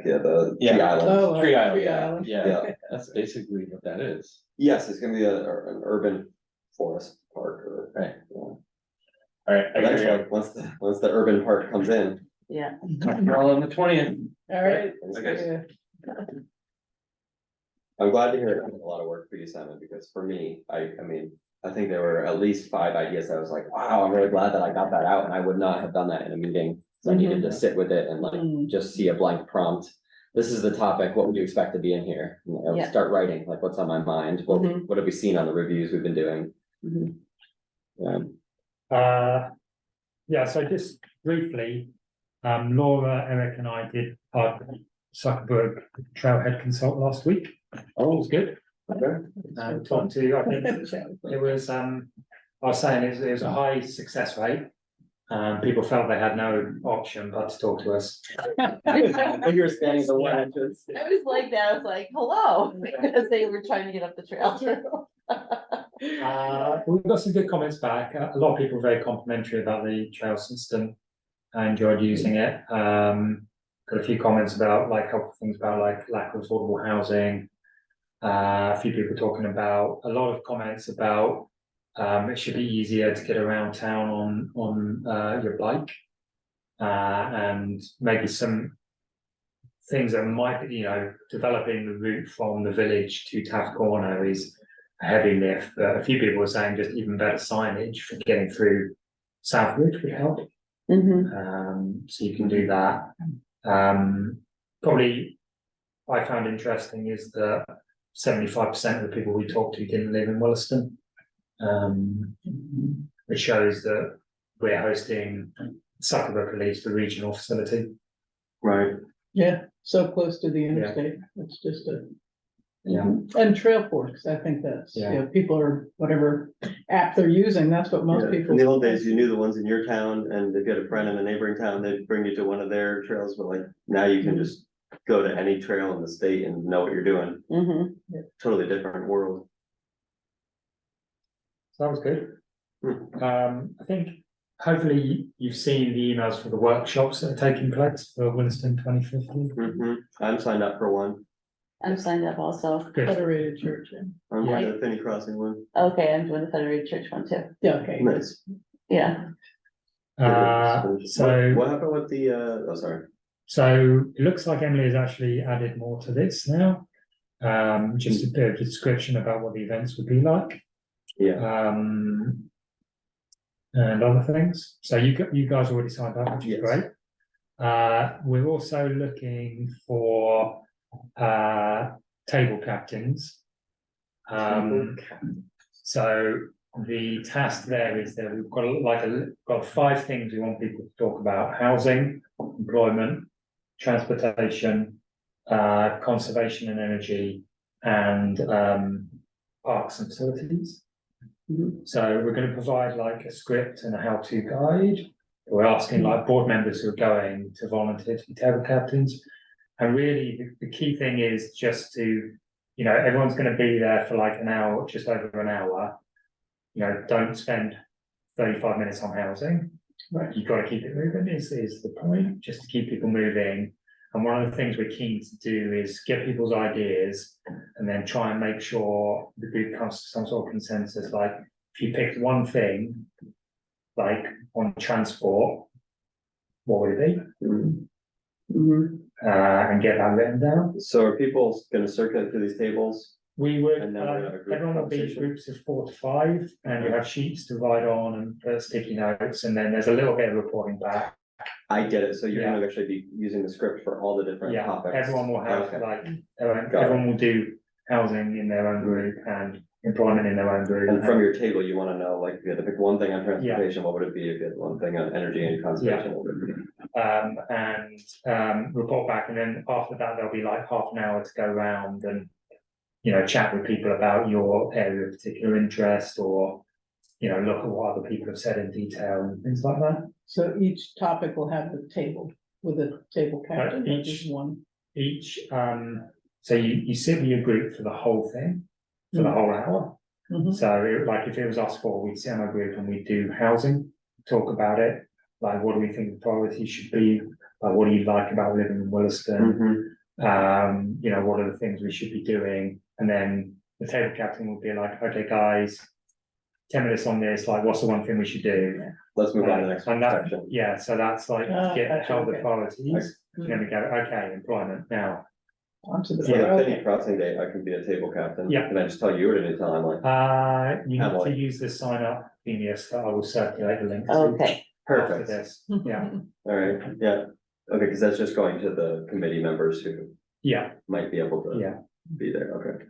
the Yeah. Tree Island? Oh, Tree Island, Tree yeah, Island. yeah, Yeah. that's basically what that is. Yes, it's gonna be an urban forest park or. Right. Yeah. All right, I gotta Eventually, once the urban part comes in. Yeah. go. Well, on the 20th. All right. Okay. Yeah. I'm glad to hear it. A lot of work for you, Simon, because for me, I mean, I think there were at least 5 ideas that I was like, wow, I'm really glad that I got that out, and I would not have done that in a meeting. So I needed to sit with it and like, just see a blank prompt. This is the topic, what would you expect to be in here? Yeah. Start writing, like what's on my mind, what have we seen on the reviews we've been doing? Mhm. Yeah, so just briefly, Laura, Eric and I did our Zuckerberg Trailhead Consult last week. Oh, it was good. Talked to, I think it was, I was saying it was a high success rate. People felt they had no option but to talk to us. You're scanning the Yeah. wedges. I was like that, I was like, hello, because they were trying to get up the trail. We got some good comments back. A lot of people were very complimentary about the trail system. I enjoyed using it. Got a few comments about like helpful things about like lack of affordable housing. A few people talking about a lot of comments about it should be easier to get around town on your bike. And maybe some things that might be, developing the route from the village to Taft Corner is a heavy lift. A few people were saying just even better signage for getting through Southwood would help. So you can do that. Probably I found interesting is that 75% of the people we talked to didn't live in Williston. Which shows that we're hosting Zuckerberg Police, the regional facility. Right. Yeah, so close to the interstate, it's just a. Yeah. And trail forks, I think that's, Yeah. people are, whatever app they're using, that's what most people. In the old days, you knew the ones in your town, and if you had a friend in a neighboring town, they'd bring you to one of their trails, but like, now you can just go to any trail in the state and know what you're doing. Totally different world. So that was good. I think hopefully you've seen the emails for the workshops that are taking place for Williston 2050. I'm signed up for one. I'm signed up also. Good. Federated Church, yeah. I'm Yeah. on the Penny Crossing one. Okay, I'm doing the Federated Church one too. Yeah, okay. Nice. Yeah. So What happened with the, oh, sorry. So it looks like Emily has actually added more to this now. Just a bit of description about what the events would be like. Yeah. And other things. So you guys already signed up, which is Yes. great. We're also looking for table captains. So the task there is that we've got 5 things we want people to talk about: housing, employment, transportation, conservation and energy, and parks and facilities. So we're going to provide like a script and a how-to guide. We're asking like board members who are going to volunteer to be table captains. And really the key thing is just to, everyone's going to be there for like an hour, just over an hour. Don't spend 35 minutes on housing. Right. You've got to keep it moving is the point, just to keep people moving. And one of the things we're keen to do is get people's ideas and then try and make sure the group comes to some sort of consensus. Like if you picked one thing, like on transport, what would it be? And get that written down. So are people gonna circulate through these tables? We would, And then we're gonna have a group everyone will be conversation. groups of 4 to 5, and you have sheets to write on and put sticky notes, and then there's a little bit of reporting back. I get it, so you're gonna actually be using the script for all the different Yeah, topics. everyone will have Okay. like, Got it. everyone will do housing in their own group and employment in their own group. And from your table, you wanna know, like, if you had to pick one thing on transportation, what would it be? If you had one thing on energy and conservation, what would it be? Report back, and then after that, there'll be like half an hour to go around and, chat with people about your area of particular interest, or, look at what other people have said in detail and things like that. So each topic will have the table with a table captain, each- just one. So you sit with your group for the whole thing, for the whole hour. So like if it was us 4, we'd sit in our group and we'd do housing, talk about it. Like, what do we think the priorities should be? Like, what do you like about living in Williston? What are the things we should be doing? And then the table captain would be like, okay, guys, 10 minutes on this, like, what's the one thing we should do? Let's move on to the next And that, section. yeah, so that's like, get Gotcha, held the okay. priorities, and then we go, okay, employment now. Onto the. For the okay. Penny Crossing day, I can be a table captain. Yeah. Can I just tell you, or did I tell Emily? You need Emily. to use the sign up genius that I will circulate the link to Okay, after Perfect, this. Yeah, all right, yeah, okay, because that's just going to the committee members who yeah, might be able to yeah. be there, okay.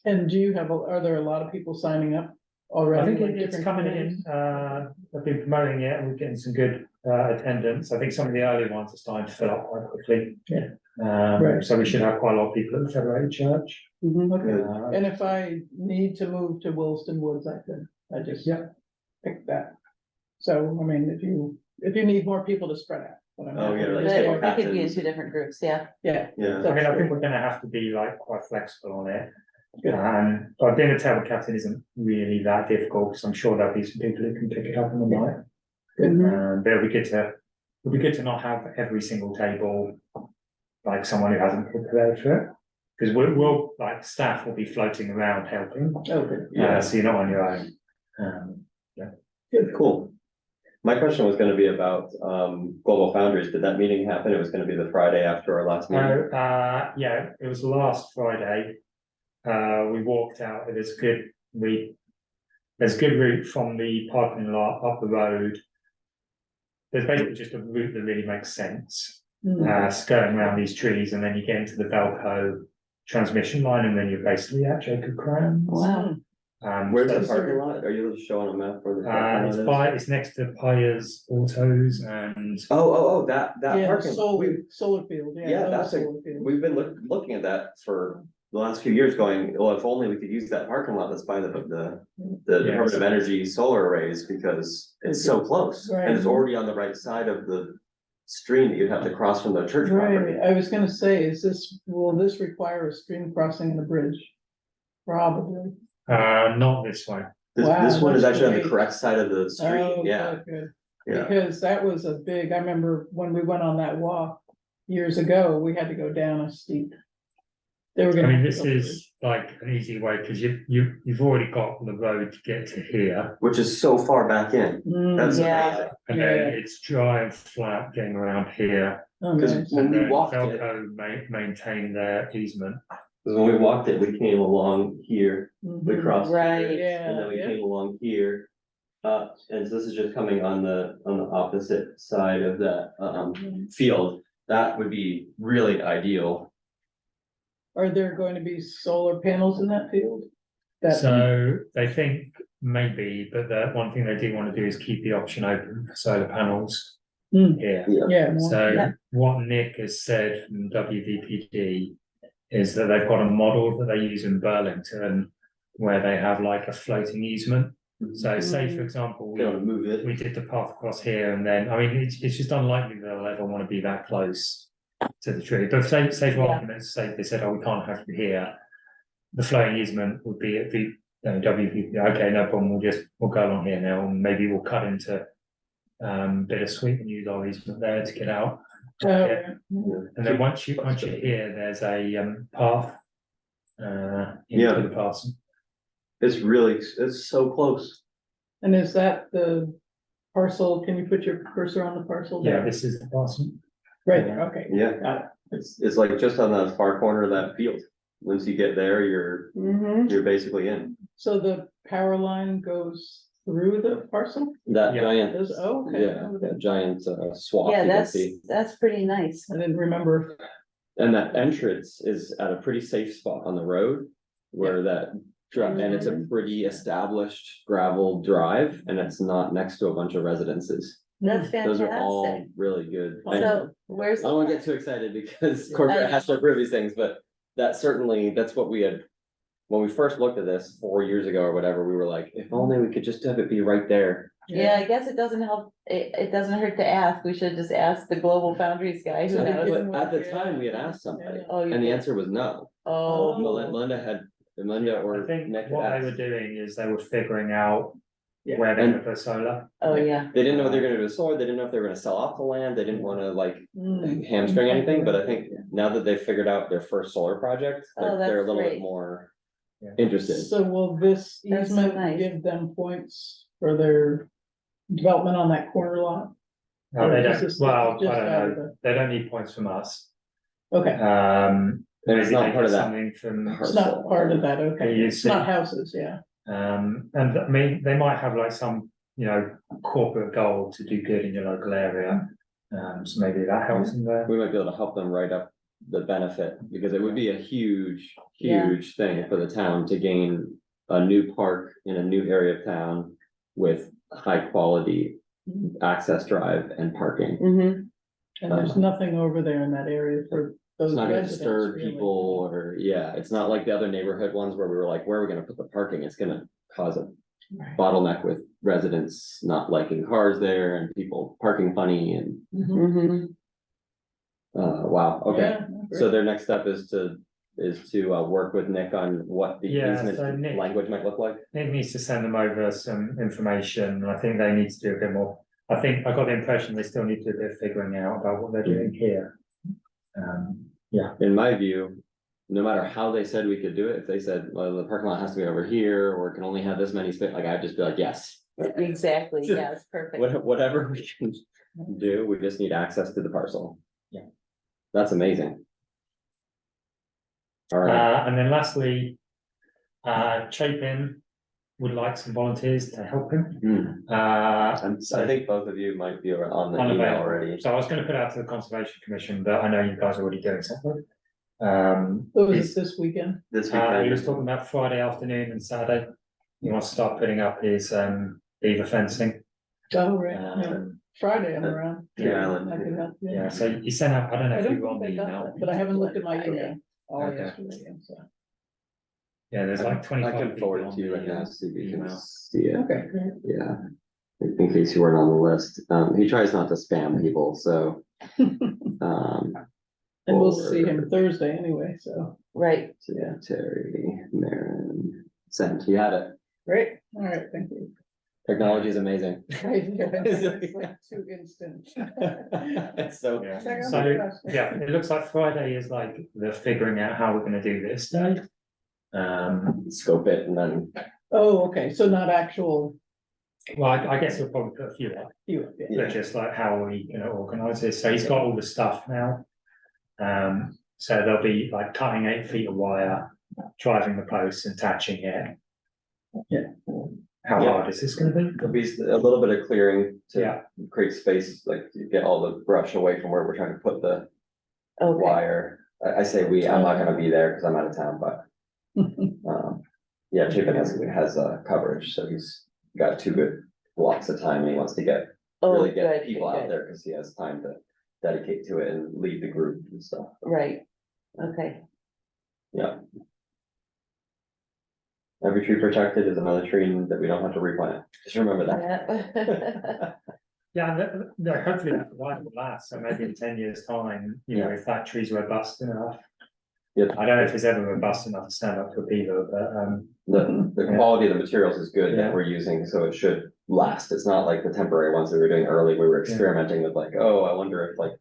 And are there a lot of people signing up? already? I think like it's different coming committees? in, I've been promoting it and we're getting some good attendance. I think some of the early ones are starting to fill up quite quickly. Yeah. Right. So we should have quite a lot of people at the Federated Church. Mhm, okay. Uh, And if I need to move to Williston Woods, I just Yeah. pick that. So, I mean, if you need more people to spread out. but I'm Oh, happy yeah, to like stay table over- They could be in captains. 2 different groups, yeah. Yeah. Yeah. I mean, I think we're gonna have to be like quite flexible on it. Good. But being a table captain isn't really that difficult, because I'm sure there'll be some people who can pick it up on the night. Mhm. But it'll be good to not have every single table, like someone who hasn't prepared for it. Because we'll, like, staff will be floating around helping, Okay, Yeah, so you're not on your own. good, cool. My question was gonna be about Global Foundries. Did that meeting happen? It was gonna be the Friday after our last meeting. Yeah, it was last Friday. We walked out, there's good route from the parking lot up the road. There's basically just a route that really makes sense, Mhm. skirting around these trees, and then you get into the Velco transmission line, and then you're basically at Jacob Cran's. Wow. Where's the So, parking lot? Are you showing a map where the parking it's lot is? it's next to Pyre's Autos and Oh, that Yeah, parking lot. solar field, yeah. Yeah, those that's a, solar fields. we've been looking at that for the last few years going, well, if only we could use that parking lot that's by the Department of Energy solar arrays, because it's so close. And it's Right. already on the right side of the stream that you'd have to cross from the church property. Right, I was gonna say, will this require a stream crossing in the bridge? Probably. not this one. This Wow, one is that's actually on the great. correct side of the street, Oh, yeah, good. yeah. Because that was a big, I remember when we went on that walk years ago, we had to go down a steep. They were I gonna. mean, have to this go through. is like an easy way, because you've already got the road to get to here. Which is so far back in, Mm, that's Yeah. amazing. And then it's dry and flat getting around here. oh, Cause nice. when And we then walked it, Velco maintain their easement. cause when we walked it, we came along here, we Mhm. crossed. here, Right. And then we Yeah, came along here. And so this is just coming on the opposite side of that field. That would be really ideal. Are there going to be solar panels in that field? That, So they think maybe, but the one thing they do want to do is keep the option open for solar panels Hmm, here. yeah. more- So Yeah. what Nick has said from WVPD is that they've got a model that they use in Burlington where they have like a floating easement. So say, for example, Be able to move it. we did the path across here, and then, I mean, it's just unlikely that they'll ever want to be that close to the tree. But say for Yeah. argument's sake, they said, oh, we can't have you here. The floating easement would be at the WVP. Okay, no problem. We'll go along here now, and maybe we'll cut into Bittersweet and use our easement there to get out. Oh, Yeah. yeah. And then once you're here, there's a path Yeah. into the parcel. It's so close. And is that the parcel, can you put your cursor on the parcel? Yeah, there? this is the parcel. Right there, okay. Yeah. Got it. It's like just on the far corner of that field. Once you get there, Mhm. you're basically in. So the power line goes through the parcel? That Yeah. giant, Does, oh, okay. yeah, that giant swath Yeah, you can see. that's pretty nice. I didn't remember. And that entrance is at a pretty safe spot on the road where that, and it's a pretty established gravel drive and it's not next to a bunch of residences. That's Those are all fantastic. really good. So where's? I don't wanna get too excited because corporate has to approve these things, but that's what we had. When we first looked at this 4 years ago or whatever, we were like, if only we could just have it be right there. Yeah, I guess it doesn't help, it doesn't hurt to ask, we should just ask the Global Foundries guy who So they knows. didn't But at the want- time, we had asked somebody Oh, you and the did? answer was no. Oh, Melinda or I think Nick had what they were asked. doing is they were figuring out Yeah. where they're And- gonna put solar. oh, yeah. They didn't know what they were gonna do with solar, they didn't know if they were gonna sell off the land, they didn't wanna like Mm. hamstring anything, but I think now that they've figured out their first solar project, Oh, they're a that's little bit great. more Yeah. interested. So will this That's so easement nice. give them points for their development on that corner lot? No, they Or don't, is this well, just I don't out of know, they don't need points from us. Okay, And it's maybe not they part get of that something from, it's not part of that, okay, You it's not see. houses, yeah. and I mean, they might have like some, corporate goal to do good in your local area. So maybe that helps in there. We might be able to help them write up the benefit, because it would be a huge, Yeah. huge thing for the town to gain a new park in a new area of town with high quality access drive and parking. Mhm. And there's nothing over there in that area for those It's not gonna residents, disturb really. people or, yeah, it's not like the other neighborhood ones where we were like, where are we gonna put the parking? It's gonna cause a Right. bottleneck with residents not liking cars there and people parking funny and, Mhm. Mhm. wow, okay. Yeah, So their next step is to work with Nick on what the Yeah, easement so Nick- language might look like. Nick needs to send them over some information. I think they need to do a bit more. I think I got the impression they still need to do a bit of figuring out about what they're doing here. In my view, no matter how they said we could do it, if they said, well, the parking lot has to be over here, or it can only have this many space, like, I'd just be like, yes. Exactly, yeah, it's perfect. Whatever we can do, we just need access to the parcel. Yeah. That's amazing. All right, And then lastly, Chapin would like some volunteers to help him. Hmm. I think both of you might be on the email Unavailable. already. So I was gonna put it out to the Conservation Commission, but I know you guys are already doing something. So is it's- it this weekend? This he was weekend, talking about Friday afternoon and Saturday. He wants to start putting up his beaver fencing. Oh, right, yeah. Um, Friday I'm around. Yeah, I can help, yeah, so he sent out, I don't know I if don't you were on think the I got email. that, but I haven't looked at my Friday. email all Okay. yesterday, yeah, so. Yeah, there's like I 25 can people forward it on to you right the, now, so you can email. see it. Okay, Yeah. In case you weren't on the list, he tries not to spam people, so, and we'll see him forward. Thursday anyway, so, Right, So yeah, Terry, Marin, sent, you had it. great, all right, thank you. Technology is amazing. It's like too instant. It's so, Yeah. Check out So, my gosh. yeah, it looks like Friday is like the figuring out how we're gonna do this day. scope it and then, Oh, okay, so not actual, Well, I guess we'll probably put a few up, you, Yeah. but just like how are we gonna organize this? So he's got all the stuff now. So there'll be like cutting 8 feet of wire, driving the posts and attaching it. Yeah. How Yeah. hard is this gonna be? there'll be a little bit of clearing to Yeah. create space, like to get all the brush away from where we're trying to put the okay, wire. I say we, I'm not gonna be there because I'm out of town, but, yeah, Chapin has coverage, so he's got 2 good blocks of time and he wants to oh, really good, get good, people out good, there because he has time to dedicate to it and lead the group and stuff. right, okay, Yeah. Every tree protected is another tree that we don't have to replant. Just remember that. yeah. Yeah, hopefully that line will last, so maybe in 10 years' time, you know, if that tree's robust enough. Yeah. I don't know if it's ever robust enough to stand up to a beaver, but The Yeah. quality of the materials is good Yeah. that we're using, so it should last. It's not like the temporary ones that we were doing early. We were experimenting with like, oh, I wonder if like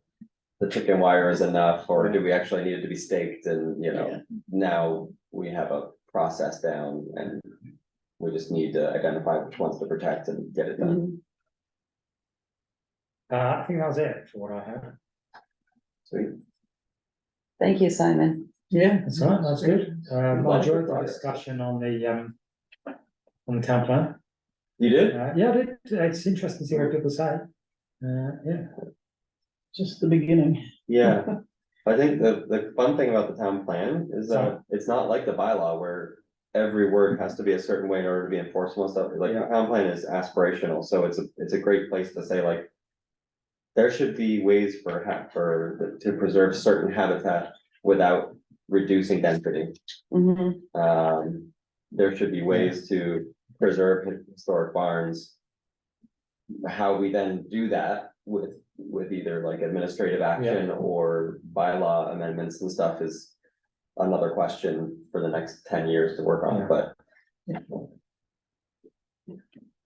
the chicken wire is enough, or do we actually need it to be staked? And, you know, Yeah. now we have a process down and we just need to identify which ones to protect and get it done. Mhm. I think that was it for what I had. Sweet. Thank you, Simon. Yeah. That's all right, that's good. I Lots of enjoyed the progress. discussion on the town plan. You did? Yeah, I did. It's interesting to see what people say. Yeah. Just the beginning. Yeah. I think the fun thing about the town plan is that it's not like the bylaw where every word has to be a certain way in order to be enforceable and stuff. Like the Yeah. town plan is aspirational, so it's a great place to say like, there should be ways to preserve certain habitat without reducing density. Mhm. There should be ways to preserve historic barns. How we then do that with either like administrative action or bylaw amendments and stuff is another question for the next 10 years to work on, Yeah. but.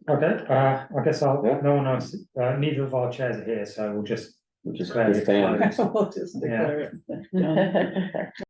Okay, I guess Yeah. no one else, neither of our chairs are here, so we'll just Which is declare it fan. closed. We'll just declare it. done.